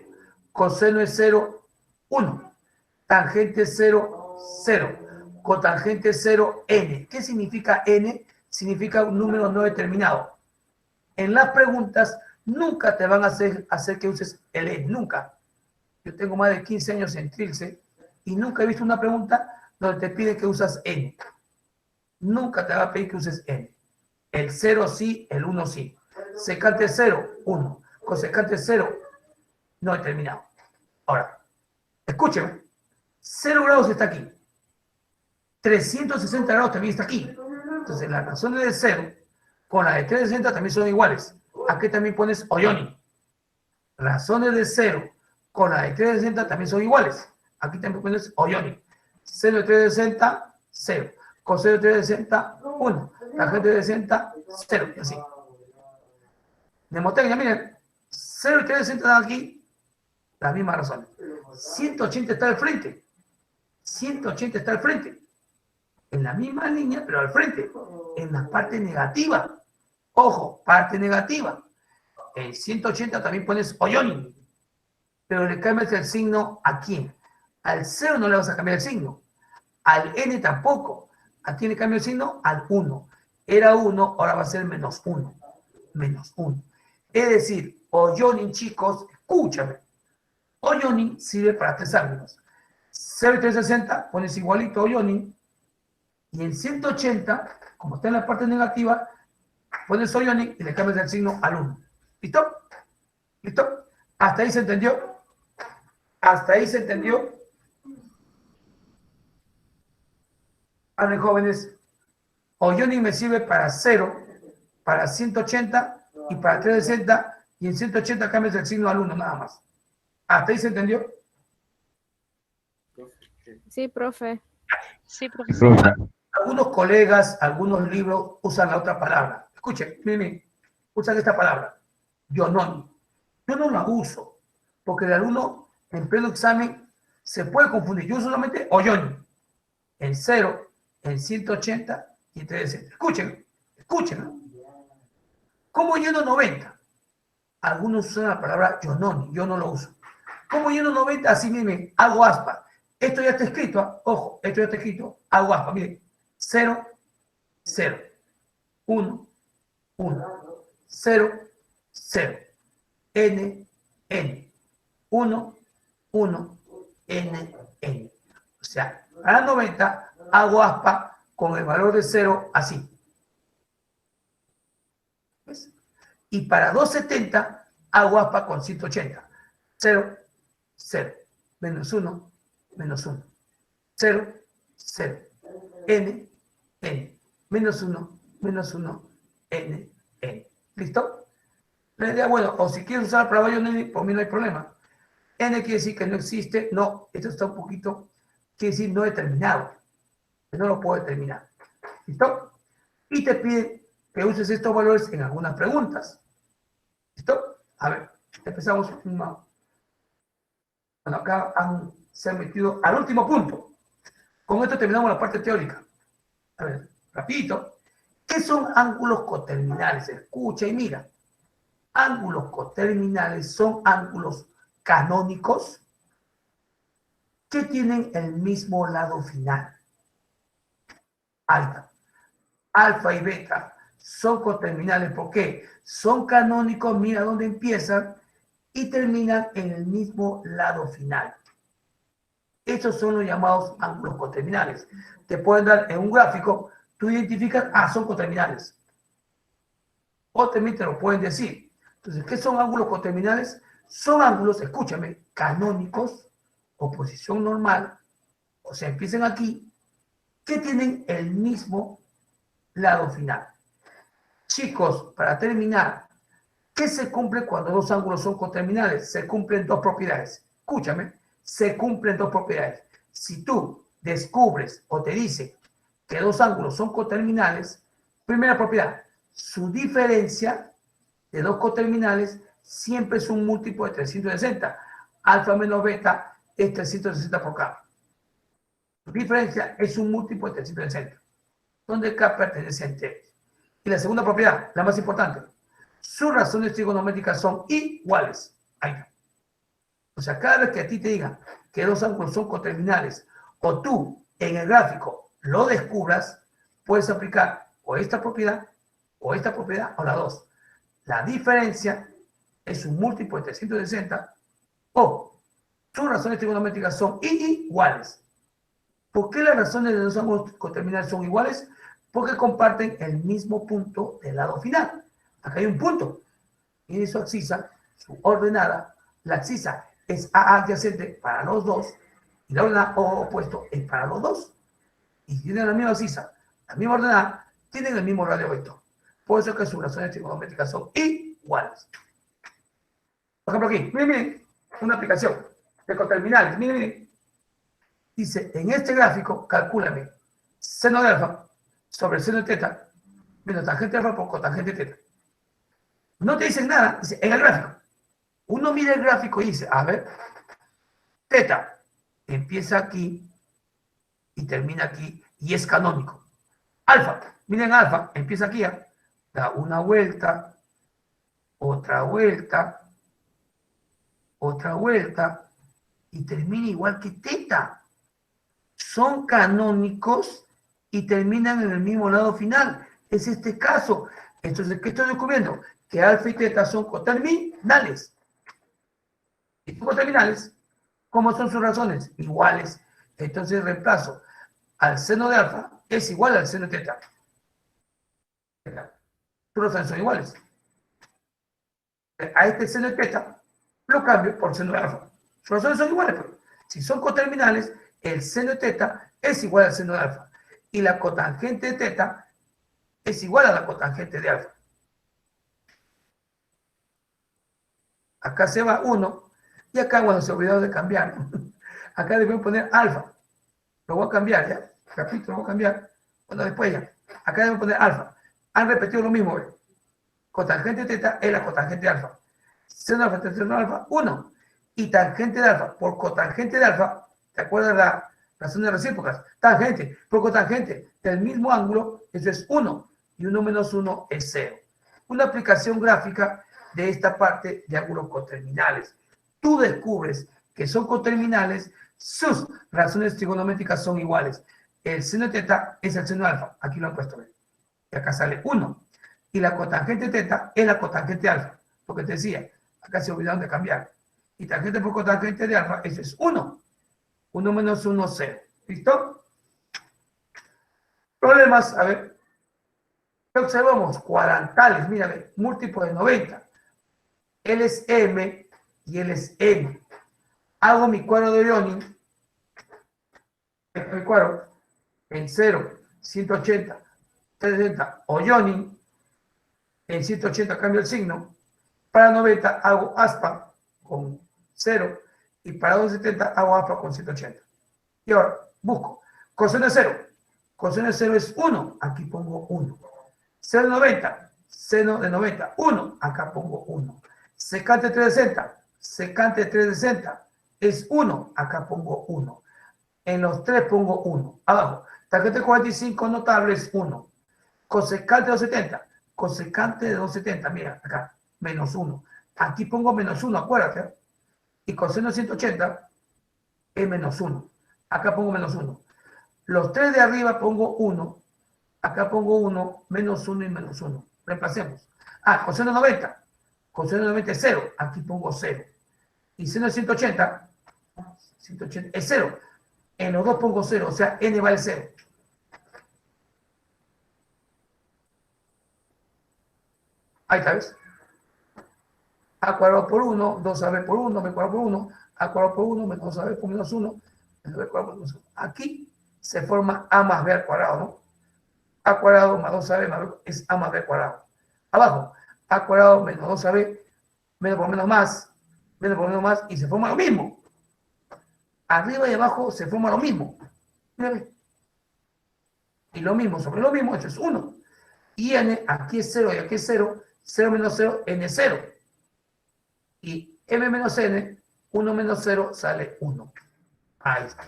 [SPEAKER 1] Coseno es 0, 1. Tangente es 0, 0. Cotangente es 0, n. ¿Qué significa n? Significa un número no determinado. En las preguntas nunca te van a hacer que uses el n, nunca. Yo tengo más de 15 años en Trilce y nunca he visto una pregunta donde te pide que usas n. Nunca te va a pedir que uses n. El 0 sí, el 1 sí. Secante 0, 1. Cosecante 0, no determinado. Ahora, escúcheme. 0 grados está aquí. 360 grados también está aquí. Entonces, las razones de 0 con las de 360 también son iguales. Aquí también pones Oyoni. Razones de 0 con las de 360 también son iguales. Aquí también pones Oyoni. Seno de 360, 0. Coseno de 360, 1. Tangente de 360, 0. Y así. Mnemotecnia, miren. 0 y 360 están aquí. Las mismas razones. 180 está al frente. 180 está al frente. En la misma línea, pero al frente. En la parte negativa. Ojo, parte negativa. En 180 también pones Oyoni. Pero le cambias el signo ¿a quién? Al 0 no le vas a cambiar el signo. Al n tampoco. ¿A quién le cambio el signo? Al 1. Era 1, ahora va a ser menos 1. Menos 1. Es decir, Oyoni, chicos, escúchame. Oyoni sirve para 3 ángulos. 0 y 360 pones igualito Oyoni. Y en 180, como está en la parte negativa, pones Oyoni y le cambias el signo al 1. ¿Listo? ¿Listo? ¿Hasta ahí se entendió? ¿Hasta ahí se entendió? Hablen, jóvenes. Oyoni me sirve para 0, para 180 y para 360. Y en 180 cambias el signo al 1, nada más. ¿Hasta ahí se entendió?
[SPEAKER 6] Sí, profe.
[SPEAKER 2] Sí, profesor.
[SPEAKER 1] Algunos colegas, algunos libros usan la otra palabra. Escuchen, miren, usan esta palabra, Yononi. Yo no la uso, porque el alumno en pleno examen se puede confundir. Yo uso solamente Oyoni, en 0, en 180 y en 360. Escuchen, escuchen. ¿Cómo lleno 90? Algunos usan la palabra Yononi, yo no lo uso. ¿Cómo lleno 90? Así, miren, hago aspa. Esto ya está escrito, ojo, esto ya está escrito, hago aspa, miren. 0, 0, 1, 1, 0, 0, n, n, 1, 1, n, n. O sea, para 90 hago aspa con el valor de 0 así. ¿Ves? Y para 270 hago aspa con 180. 0, 0, menos 1, menos 1. 0, 0, n, n, menos 1, n, n. ¿Listo? La idea, bueno, o si quieres usar la palabra n, por mí no hay problema. N quiere decir que no existe, no, esto está un poquito, quiere decir no determinado. No lo puedo determinar. ¿Listo? Y te piden que uses estos valores en algunas preguntas. ¿Listo? A ver, empezamos. Bueno, acá se han metido al último punto. Con esto terminamos la parte teórica. A ver, rapidito. ¿Qué son ángulos coterminales? Escucha y mira. Ángulos coterminales son ángulos canónicos que tienen el mismo lado final. Alfa. Alfa y beta son coterminales. ¿Por qué? Son canónicos, mira dónde empiezan y terminan en el mismo lado final. Estos son los llamados ángulos coterminales. Te pueden dar en un gráfico, tú identificas, son coterminales. O también te lo pueden decir. Entonces, ¿qué son ángulos coterminales? Son ángulos, escúchame, canónicos, oposición normal, o sea, empiezan aquí, que tienen el mismo lado final. Chicos, para terminar, ¿qué se cumple cuando dos ángulos son coterminales? Se cumplen dos propiedades. Escúchame, se cumplen dos propiedades. Si tú descubres o te dice que dos ángulos son coterminales, primera propiedad, su diferencia de dos coterminales siempre es un múltiplo de 360. Alfa menos beta es 360 por K. Su diferencia es un múltiplo de 360. donde K pertenece a T. Y la segunda propiedad, la más importante, sus razones trigonométricas son iguales. Ahí está. O sea, cada vez que a ti te digan que dos ángulos son coterminales, o tú en el gráfico lo descubras, puedes aplicar o esta propiedad, o las dos. La diferencia es un múltiplo de 360, o sus razones trigonométricas son iguales. ¿Por qué las razones de dos ángulos coterminales son iguales? Porque comparten el mismo punto del lado final. Acá hay un punto. Y su abscisa, su ordenada, la abscisa es A adyacente para los dos, y la ordenada O opuesto es para los dos. Y si tienen la misma abscisa, la misma ordenada, tienen el mismo radio vector. Por eso es que sus razones trigonométricas son iguales. Por ejemplo aquí, miren, una aplicación de coterminales, miren. Dice, en este gráfico, calcúlame seno de alfa sobre seno de teta menos tangente de alfa por cotangente de teta. No te dicen nada, dice, en el gráfico. Uno mira el gráfico y dice, a ver, teta empieza aquí y termina aquí y es canónico. Alfa, miren alfa, empieza aquí, da una vuelta, otra vuelta, otra vuelta y termina igual que teta. Son canónicos y terminan en el mismo lado final. Es este caso. Entonces, ¿qué estoy descubriendo? Que alfa y teta son coterminales. ¿Y son coterminales? ¿Cómo son sus razones? Iguales. Entonces, reemplazo al seno de alfa es igual al seno de teta. Sus razones son iguales. A este seno de teta lo cambio por seno de alfa. Sus razones son iguales, pero si son coterminales, el seno de teta es igual al seno de alfa. Y la cotangente de teta es igual a la cotangente de alfa. Acá se va 1. Y acá, bueno, se olvidó de cambiar. Acá debemos poner alfa. Lo voy a cambiar, ¿ya? Capítulo, lo voy a cambiar. Bueno, después ya. Acá debemos poner alfa. Han repetido lo mismo, ¿ve? Cotangente de teta es la cotangente de alfa. Seno de alfa, seno de alfa, 1. Y tangente de alfa por cotangente de alfa, ¿te acuerdas la razón de recíprocas? Tangente por cotangente del mismo ángulo, eso es 1. Y 1 menos 1 es 0. Una aplicación gráfica de esta parte de ángulos coterminales. Tú descubres que son coterminales, sus razones trigonométricas son iguales. El seno de teta es el seno de alfa. Aquí lo han puesto. Y acá sale 1. Y la cotangente de teta es la cotangente de alfa. Lo que te decía, acá se olvidaron de cambiar. Y tangente por cotangente de alfa, eso es 1. 1 menos 1, 0. ¿Listo? Problemas, a ver. ¿Qué observamos? Cuadrantales, mírame, múltiplo de 90. Él es M y él es N. Hago mi cuadro de Ioning. El cuadro en 0, 180, 360 o Ioning. En 180 cambio el signo. Para 90 hago aspa con 0. Y para 270 hago aspa con 180. Y ahora busco coseno de 0. Coseno de 0 es 1. Aquí pongo 1. Seno de 90. Seno de 90. 1. Acá pongo 1. Secante de 360. Secante de 360 es 1. Acá pongo 1. En los 3 pongo 1. Abajo. Tangente de 45 notable es 1. Cosecante de 270. Cosecante de 270. Mira, acá. Menos 1. Aquí pongo menos 1, acuérdate. Y coseno de 180 es menos 1. Acá pongo menos 1. Los 3 de arriba pongo 1. Acá pongo 1, menos 1 y menos 1. Reemplacemos. Coseno de 90. Coseno de 90 es 0. Aquí pongo 0. Y seno de 180 es 0. En los dos pongo 0. O sea, n vale 0. Ahí está, ¿ves? A cuadrado por 1, 2ab por 1, b cuadrado por 1, a cuadrado por 1, menos 2ab por menos 1, menos b cuadrado por menos 1. Aquí se forma a más b al cuadrado, ¿no? A cuadrado más 2ab más b es a más b al cuadrado. Abajo, a cuadrado menos 2ab, menos por menos más, y se forma lo mismo. Arriba y abajo se forma lo mismo. Mírame. Y lo mismo sobre lo mismo, esto es 1. Y n, aquí es 0 y aquí es 0. 0 menos 0, n es 0. Y m menos n, 1 menos 0 sale 1. Ahí está.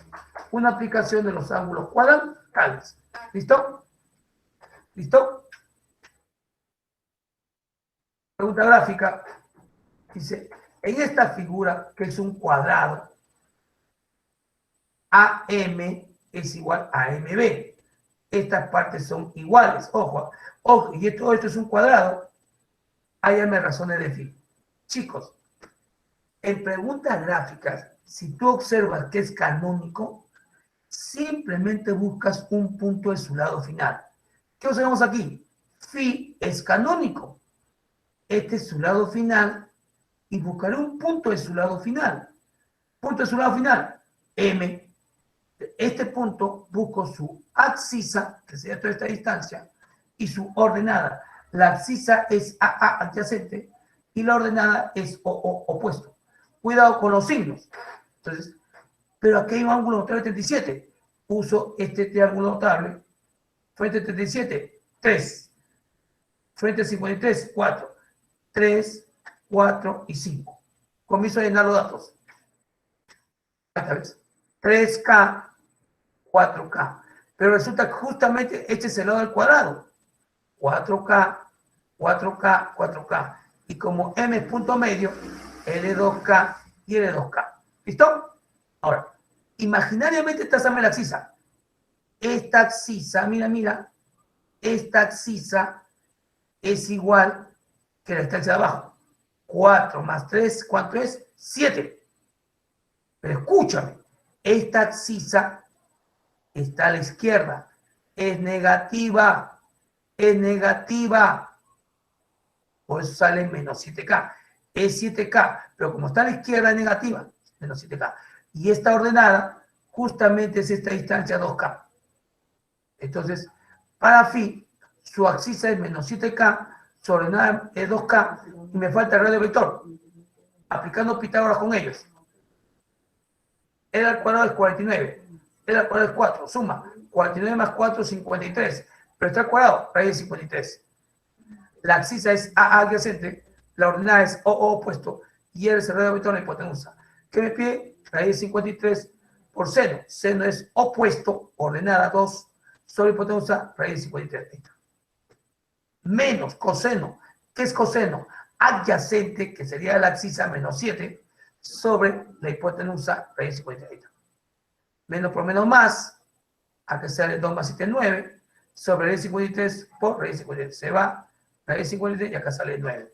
[SPEAKER 1] Una aplicación de los ángulos cuadrantales. ¿Listo? ¿Listo? Pregunta gráfica. Dice, en esta figura, que es un cuadrado, AM es igual a MB. Estas partes son iguales. Ojo, ojo, y todo esto es un cuadrado. Háyame razones de phi. Chicos, en preguntas gráficas, si tú observas que es canónico, simplemente buscas un punto de su lado final. ¿Qué observamos aquí? Phi es canónico. Este es su lado final y buscaré un punto de su lado final. Punto de su lado final, M. Este punto busco su abscisa, que sería toda esta distancia, y su ordenada. La abscisa es AA adyacente y la ordenada es OO opuesto. Cuidado con los signos. Entonces, pero aquí hay un ángulo notable 37. Uso este triángulo notable. Frente a 37, 3. Frente a 53, 4. 3, 4 y 5. Comienzo a llenar los datos. Esta vez. 3K, 4K. Pero resulta que justamente este es el lado del cuadrado. 4K, 4K, 4K. Y como M es punto medio, L2K y L2K. ¿Listo? Ahora, imaginariamente trazame la abscisa. Esta abscisa, mira, esta abscisa es igual que la distancia de abajo. 4 más 3, ¿cuánto es? 7. Pero escúchame, esta abscisa está a la izquierda. Es negativa. Es negativa. Por eso sale menos 7K. Es 7K, pero como está a la izquierda es negativa. Menos 7K. Y esta ordenada justamente es esta distancia 2K. Entonces, para phi, su abscisa es menos 7K, su ordenada es 2K, y me falta el radio vector. Aplicando Pitágoras con ellos. L al cuadrado es 49. L al cuadrado es 4. Suma. 49 más 4 es 53. Pero está al cuadrado, raíz de 53. La abscisa es AA adyacente, la ordenada es OO opuesto, y L es el radio vector de la hipotenusa. ¿Qué me pide? Raíz de 53 por seno. Seno es opuesto, ordenada 2, sobre hipotenusa, raíz de 53. Menos coseno. ¿Qué es coseno? Adyacente, que sería la abscisa menos 7, sobre la hipotenusa, raíz de 53. Menos por menos más, acá sale 2 más 7 es 9, sobre raíz de 53 por raíz de 53. Se va raíz de 53 y acá sale 9.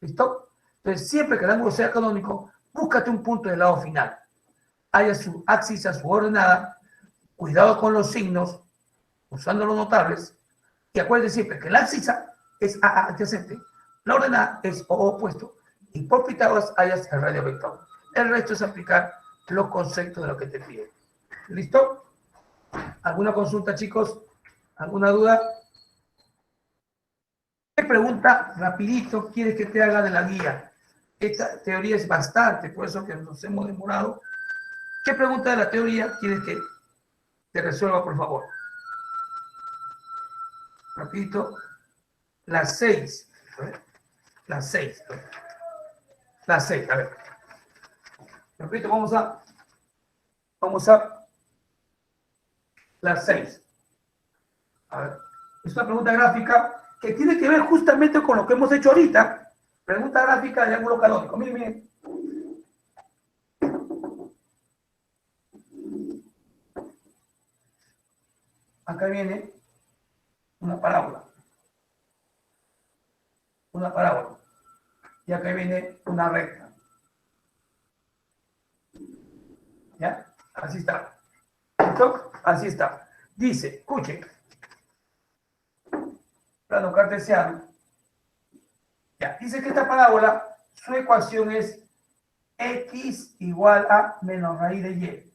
[SPEAKER 1] ¿Listo? Entonces, siempre que el ángulo sea canónico, búscate un punto del lado final. Haya su abscisa, su ordenada, cuidado con los signos, usando los notables, y acuérdense siempre que la abscisa es AA adyacente, la ordenada es OO opuesto, y por Pitágoras hayas el radio vector. El resto es aplicar los conceptos de lo que te piden. ¿Listo? ¿Alguna consulta, chicos? ¿Alguna duda? ¿Qué pregunta rapidito quieres que te haga de la guía? Esta teoría es bastante, por eso que nos hemos demorado. ¿Qué pregunta de la teoría quieres que te resuelva, por favor? Rapidito. Las 6. Las 6. Las 6, a ver. Repito, vamos a las 6. A ver, es una pregunta gráfica que tiene que ver justamente con lo que hemos hecho ahorita. Pregunta gráfica de ángulo canónico. Miren, miren. Acá viene una parábola. Una parábola. Y acá viene una recta. ¿Ya? Así está. ¿Listo? Así está. Dice, escuchen. Plano cartesiano. Ya, dice que esta parábola, su ecuación es x igual a menos raíz de y.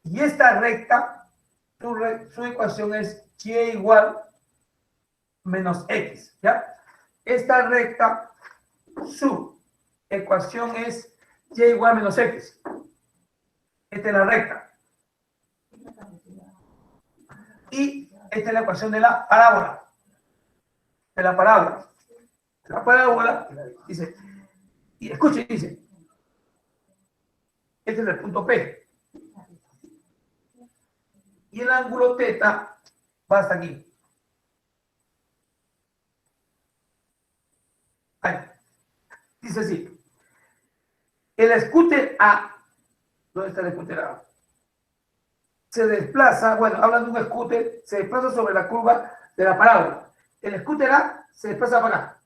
[SPEAKER 1] Y esta recta, su ecuación es y igual menos x. ¿Ya? Esta recta, su ecuación es y igual menos x. Esta es la recta. Y esta es la ecuación de la parábola. De la parábola. La parábola dice, y escuchen, dice, este es el punto P. Y el ángulo θ va hasta aquí. Dice así. El scooter A, ¿dónde está el scooter A? Se desplaza, bueno, hablando de un scooter, se desplaza sobre la curva de la parábola. El scooter A se desplaza para acá,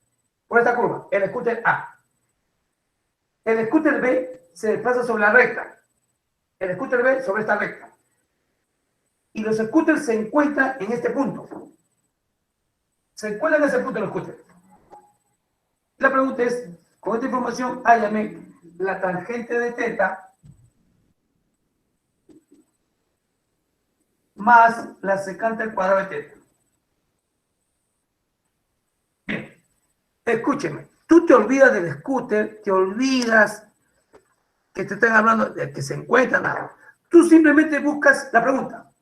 [SPEAKER 1] por esta curva, el scooter A. El scooter B se desplaza sobre la recta. El scooter B sobre esta recta. Y los scooters se encuentran en este punto. Se encuentran en ese punto los scooters. La pregunta es, con esta información, hállame la tangente de teta más la secante al cuadrado de teta. Bien, escúcheme. Tú te olvidas del scooter, te olvidas que te están hablando de que se encuentran nada. Tú simplemente buscas la pregunta.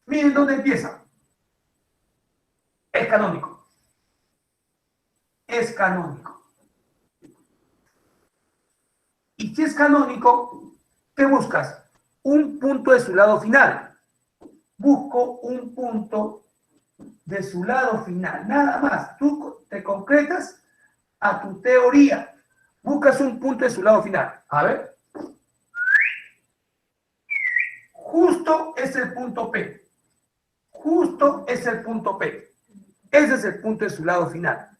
[SPEAKER 1] Miren dónde empieza. Es canónico. Es canónico. Y si es canónico, ¿qué buscas? Un punto de su lado final. Busco un punto de su lado final. Nada más. Tú te concretas a tu teoría. Buscas un punto de su lado final. A ver. Justo es el punto P. Justo es el punto P. Ese es el punto de su lado final.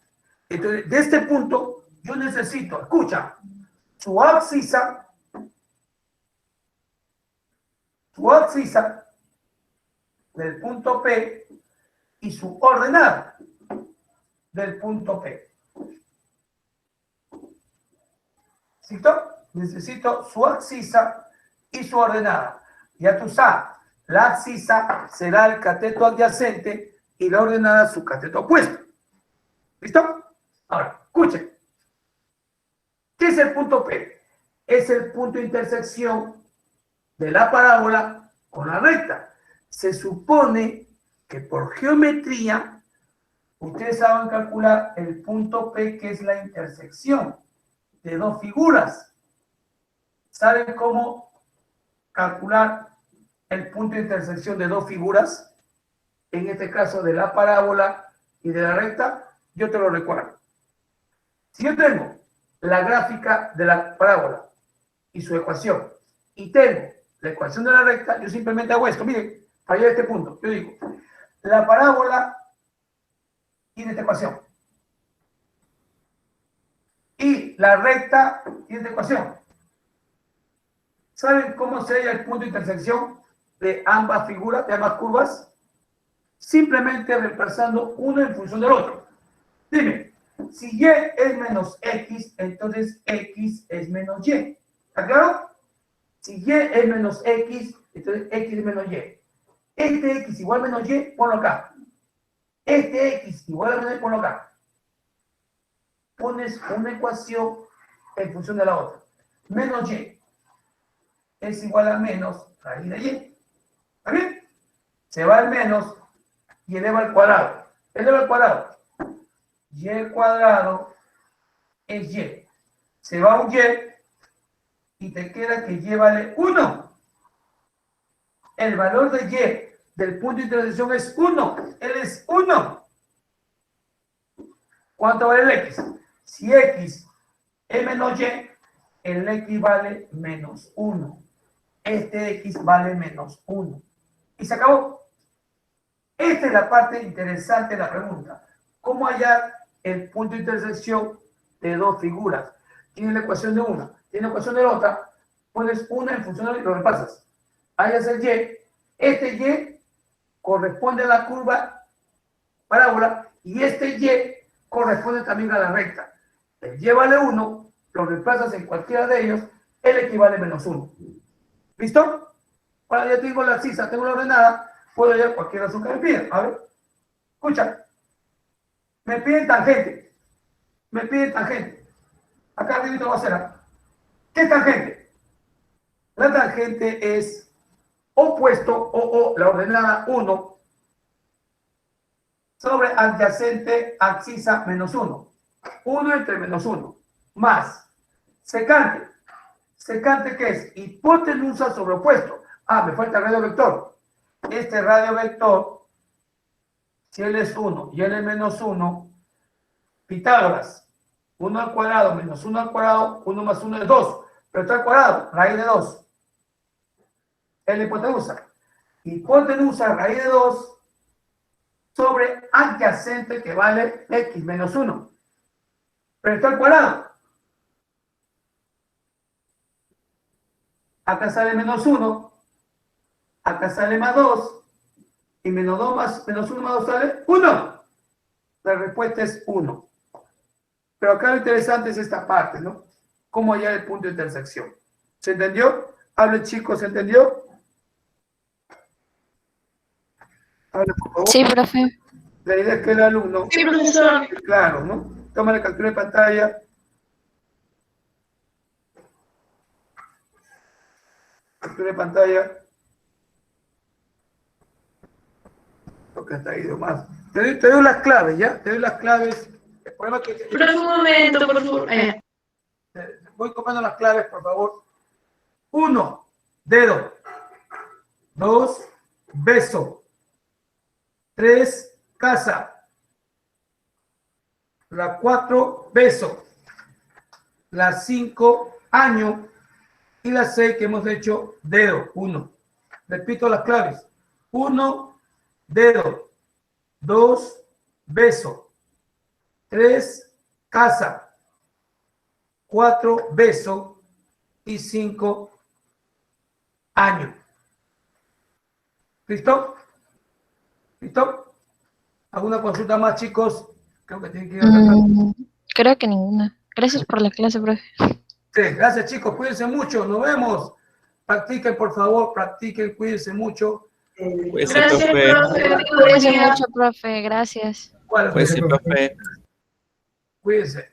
[SPEAKER 1] Entonces, de este punto, yo necesito, escucha, su abscisa del punto P y su ordenada del punto P. ¿Cierto? Necesito su abscisa y su ordenada. Ya tú sabes, la abscisa será el cateto adyacente y la ordenada su cateto opuesto. ¿Listo? Ahora, escuchen. ¿Qué es el punto P? Es el punto de intersección de la parábola con la recta. Se supone que por geometría ustedes saben calcular el punto P, que es la intersección de dos figuras. ¿Saben cómo calcular el punto de intersección de dos figuras? En este caso de la parábola y de la recta, yo te lo recuerdo. Si yo tengo la gráfica de la parábola y su ecuación, y tengo la ecuación de la recta, yo simplemente hago esto. Miren, para llegar a este punto, yo digo, la parábola tiene esta ecuación. Y la recta tiene esta ecuación. ¿Saben cómo se halla el punto de intersección de ambas figuras, de ambas curvas? Simplemente reemplazando uno en función del otro. Dime, si y es menos x, entonces x es menos y. ¿Está claro? Si y es menos x, entonces x es menos y. Este x igual a menos y, ponlo acá. Este x igual a menos y, ponlo acá. Pones una ecuación en función de la otra. Menos y es igual a menos raíz de y. ¿Está bien? Se va el menos y eleva al cuadrado. Eleva al cuadrado. Y al cuadrado es y. Se va un y te queda que y vale 1. El valor de y del punto de intersección es 1. Él es 1. ¿Cuánto vale el x? Si x es menos y, el x vale menos 1. Este x vale menos 1. Y se acabó. Esta es la parte interesante de la pregunta. ¿Cómo hallar el punto de intersección de dos figuras? Tiene la ecuación de una, tiene la ecuación de la otra, pones una en función de lo que lo repasas. Hallas el y. Este y corresponde a la curva parábola y este y corresponde también a la recta. El y vale 1, lo reemplazas en cualquiera de ellos, el equivale a menos 1. ¿Listo? Ahora ya tengo la abscisa, tengo la ordenada, puedo hallar cualquier razón que me pida. A ver, escucha. Me piden tangente. Me piden tangente. Acá arriba te voy a hacer. ¿Qué es tangente? La tangente es opuesto o la ordenada 1 sobre adyacente abscisa menos 1. 1 entre menos 1. Más secante. ¿Secante qué es? Hipotenusa sobre opuesto. Ah, me falta radio vector. Este radio vector, si él es 1 y él es menos 1, Pitágoras. 1 al cuadrado menos 1 al cuadrado, 1 más 1 es 2. Pero está al cuadrado, raíz de 2. Es la hipotenusa. Hipotenusa, raíz de 2 sobre adyacente que vale x menos 1. Pero está al cuadrado. Acá sale menos 1. Acá sale más 2. Y menos 2 más menos 1 más 2 sale 1. La respuesta es 1. Pero acá lo interesante es esta parte, ¿no? Cómo hallar el punto de intersección. ¿Se entendió? Hable, chicos, ¿se entendió? Hable, por favor.
[SPEAKER 2] Sí, profe.
[SPEAKER 1] La idea es que el alumno,
[SPEAKER 5] Sí, profesor.
[SPEAKER 1] claro, ¿no? Toma la captura de pantalla. Captura de pantalla. Porque hasta ahí más. Te doy las claves, ¿ya? Te doy las claves. El problema es que...
[SPEAKER 5] Profe, un momento, por favor.
[SPEAKER 1] Voy copiando las claves, por favor. 1, dedo. 2, beso. 3, casa. La 4, beso. La 5, año. Y la 6 que hemos hecho, dedo. 1. Repito las claves. 1, dedo. 2, beso. 3, casa. 4, beso. Y 5, año. ¿Listo? ¿Listo? ¿Alguna consulta más, chicos? Creo que tienen que ir a la
[SPEAKER 2] Creo que ninguna. Gracias por la clase, profe.
[SPEAKER 1] Sí, gracias, chicos. Cuídense mucho. Nos vemos. Practiquen, por favor. Practiquen. Cuídense mucho.
[SPEAKER 3] Cuídese,
[SPEAKER 5] Gracias,
[SPEAKER 3] profe.
[SPEAKER 5] profe.
[SPEAKER 2] Cuídense mucho, profe. Gracias.
[SPEAKER 1] ¿Cuál?
[SPEAKER 3] Cuídese, profe.
[SPEAKER 1] Cuídense.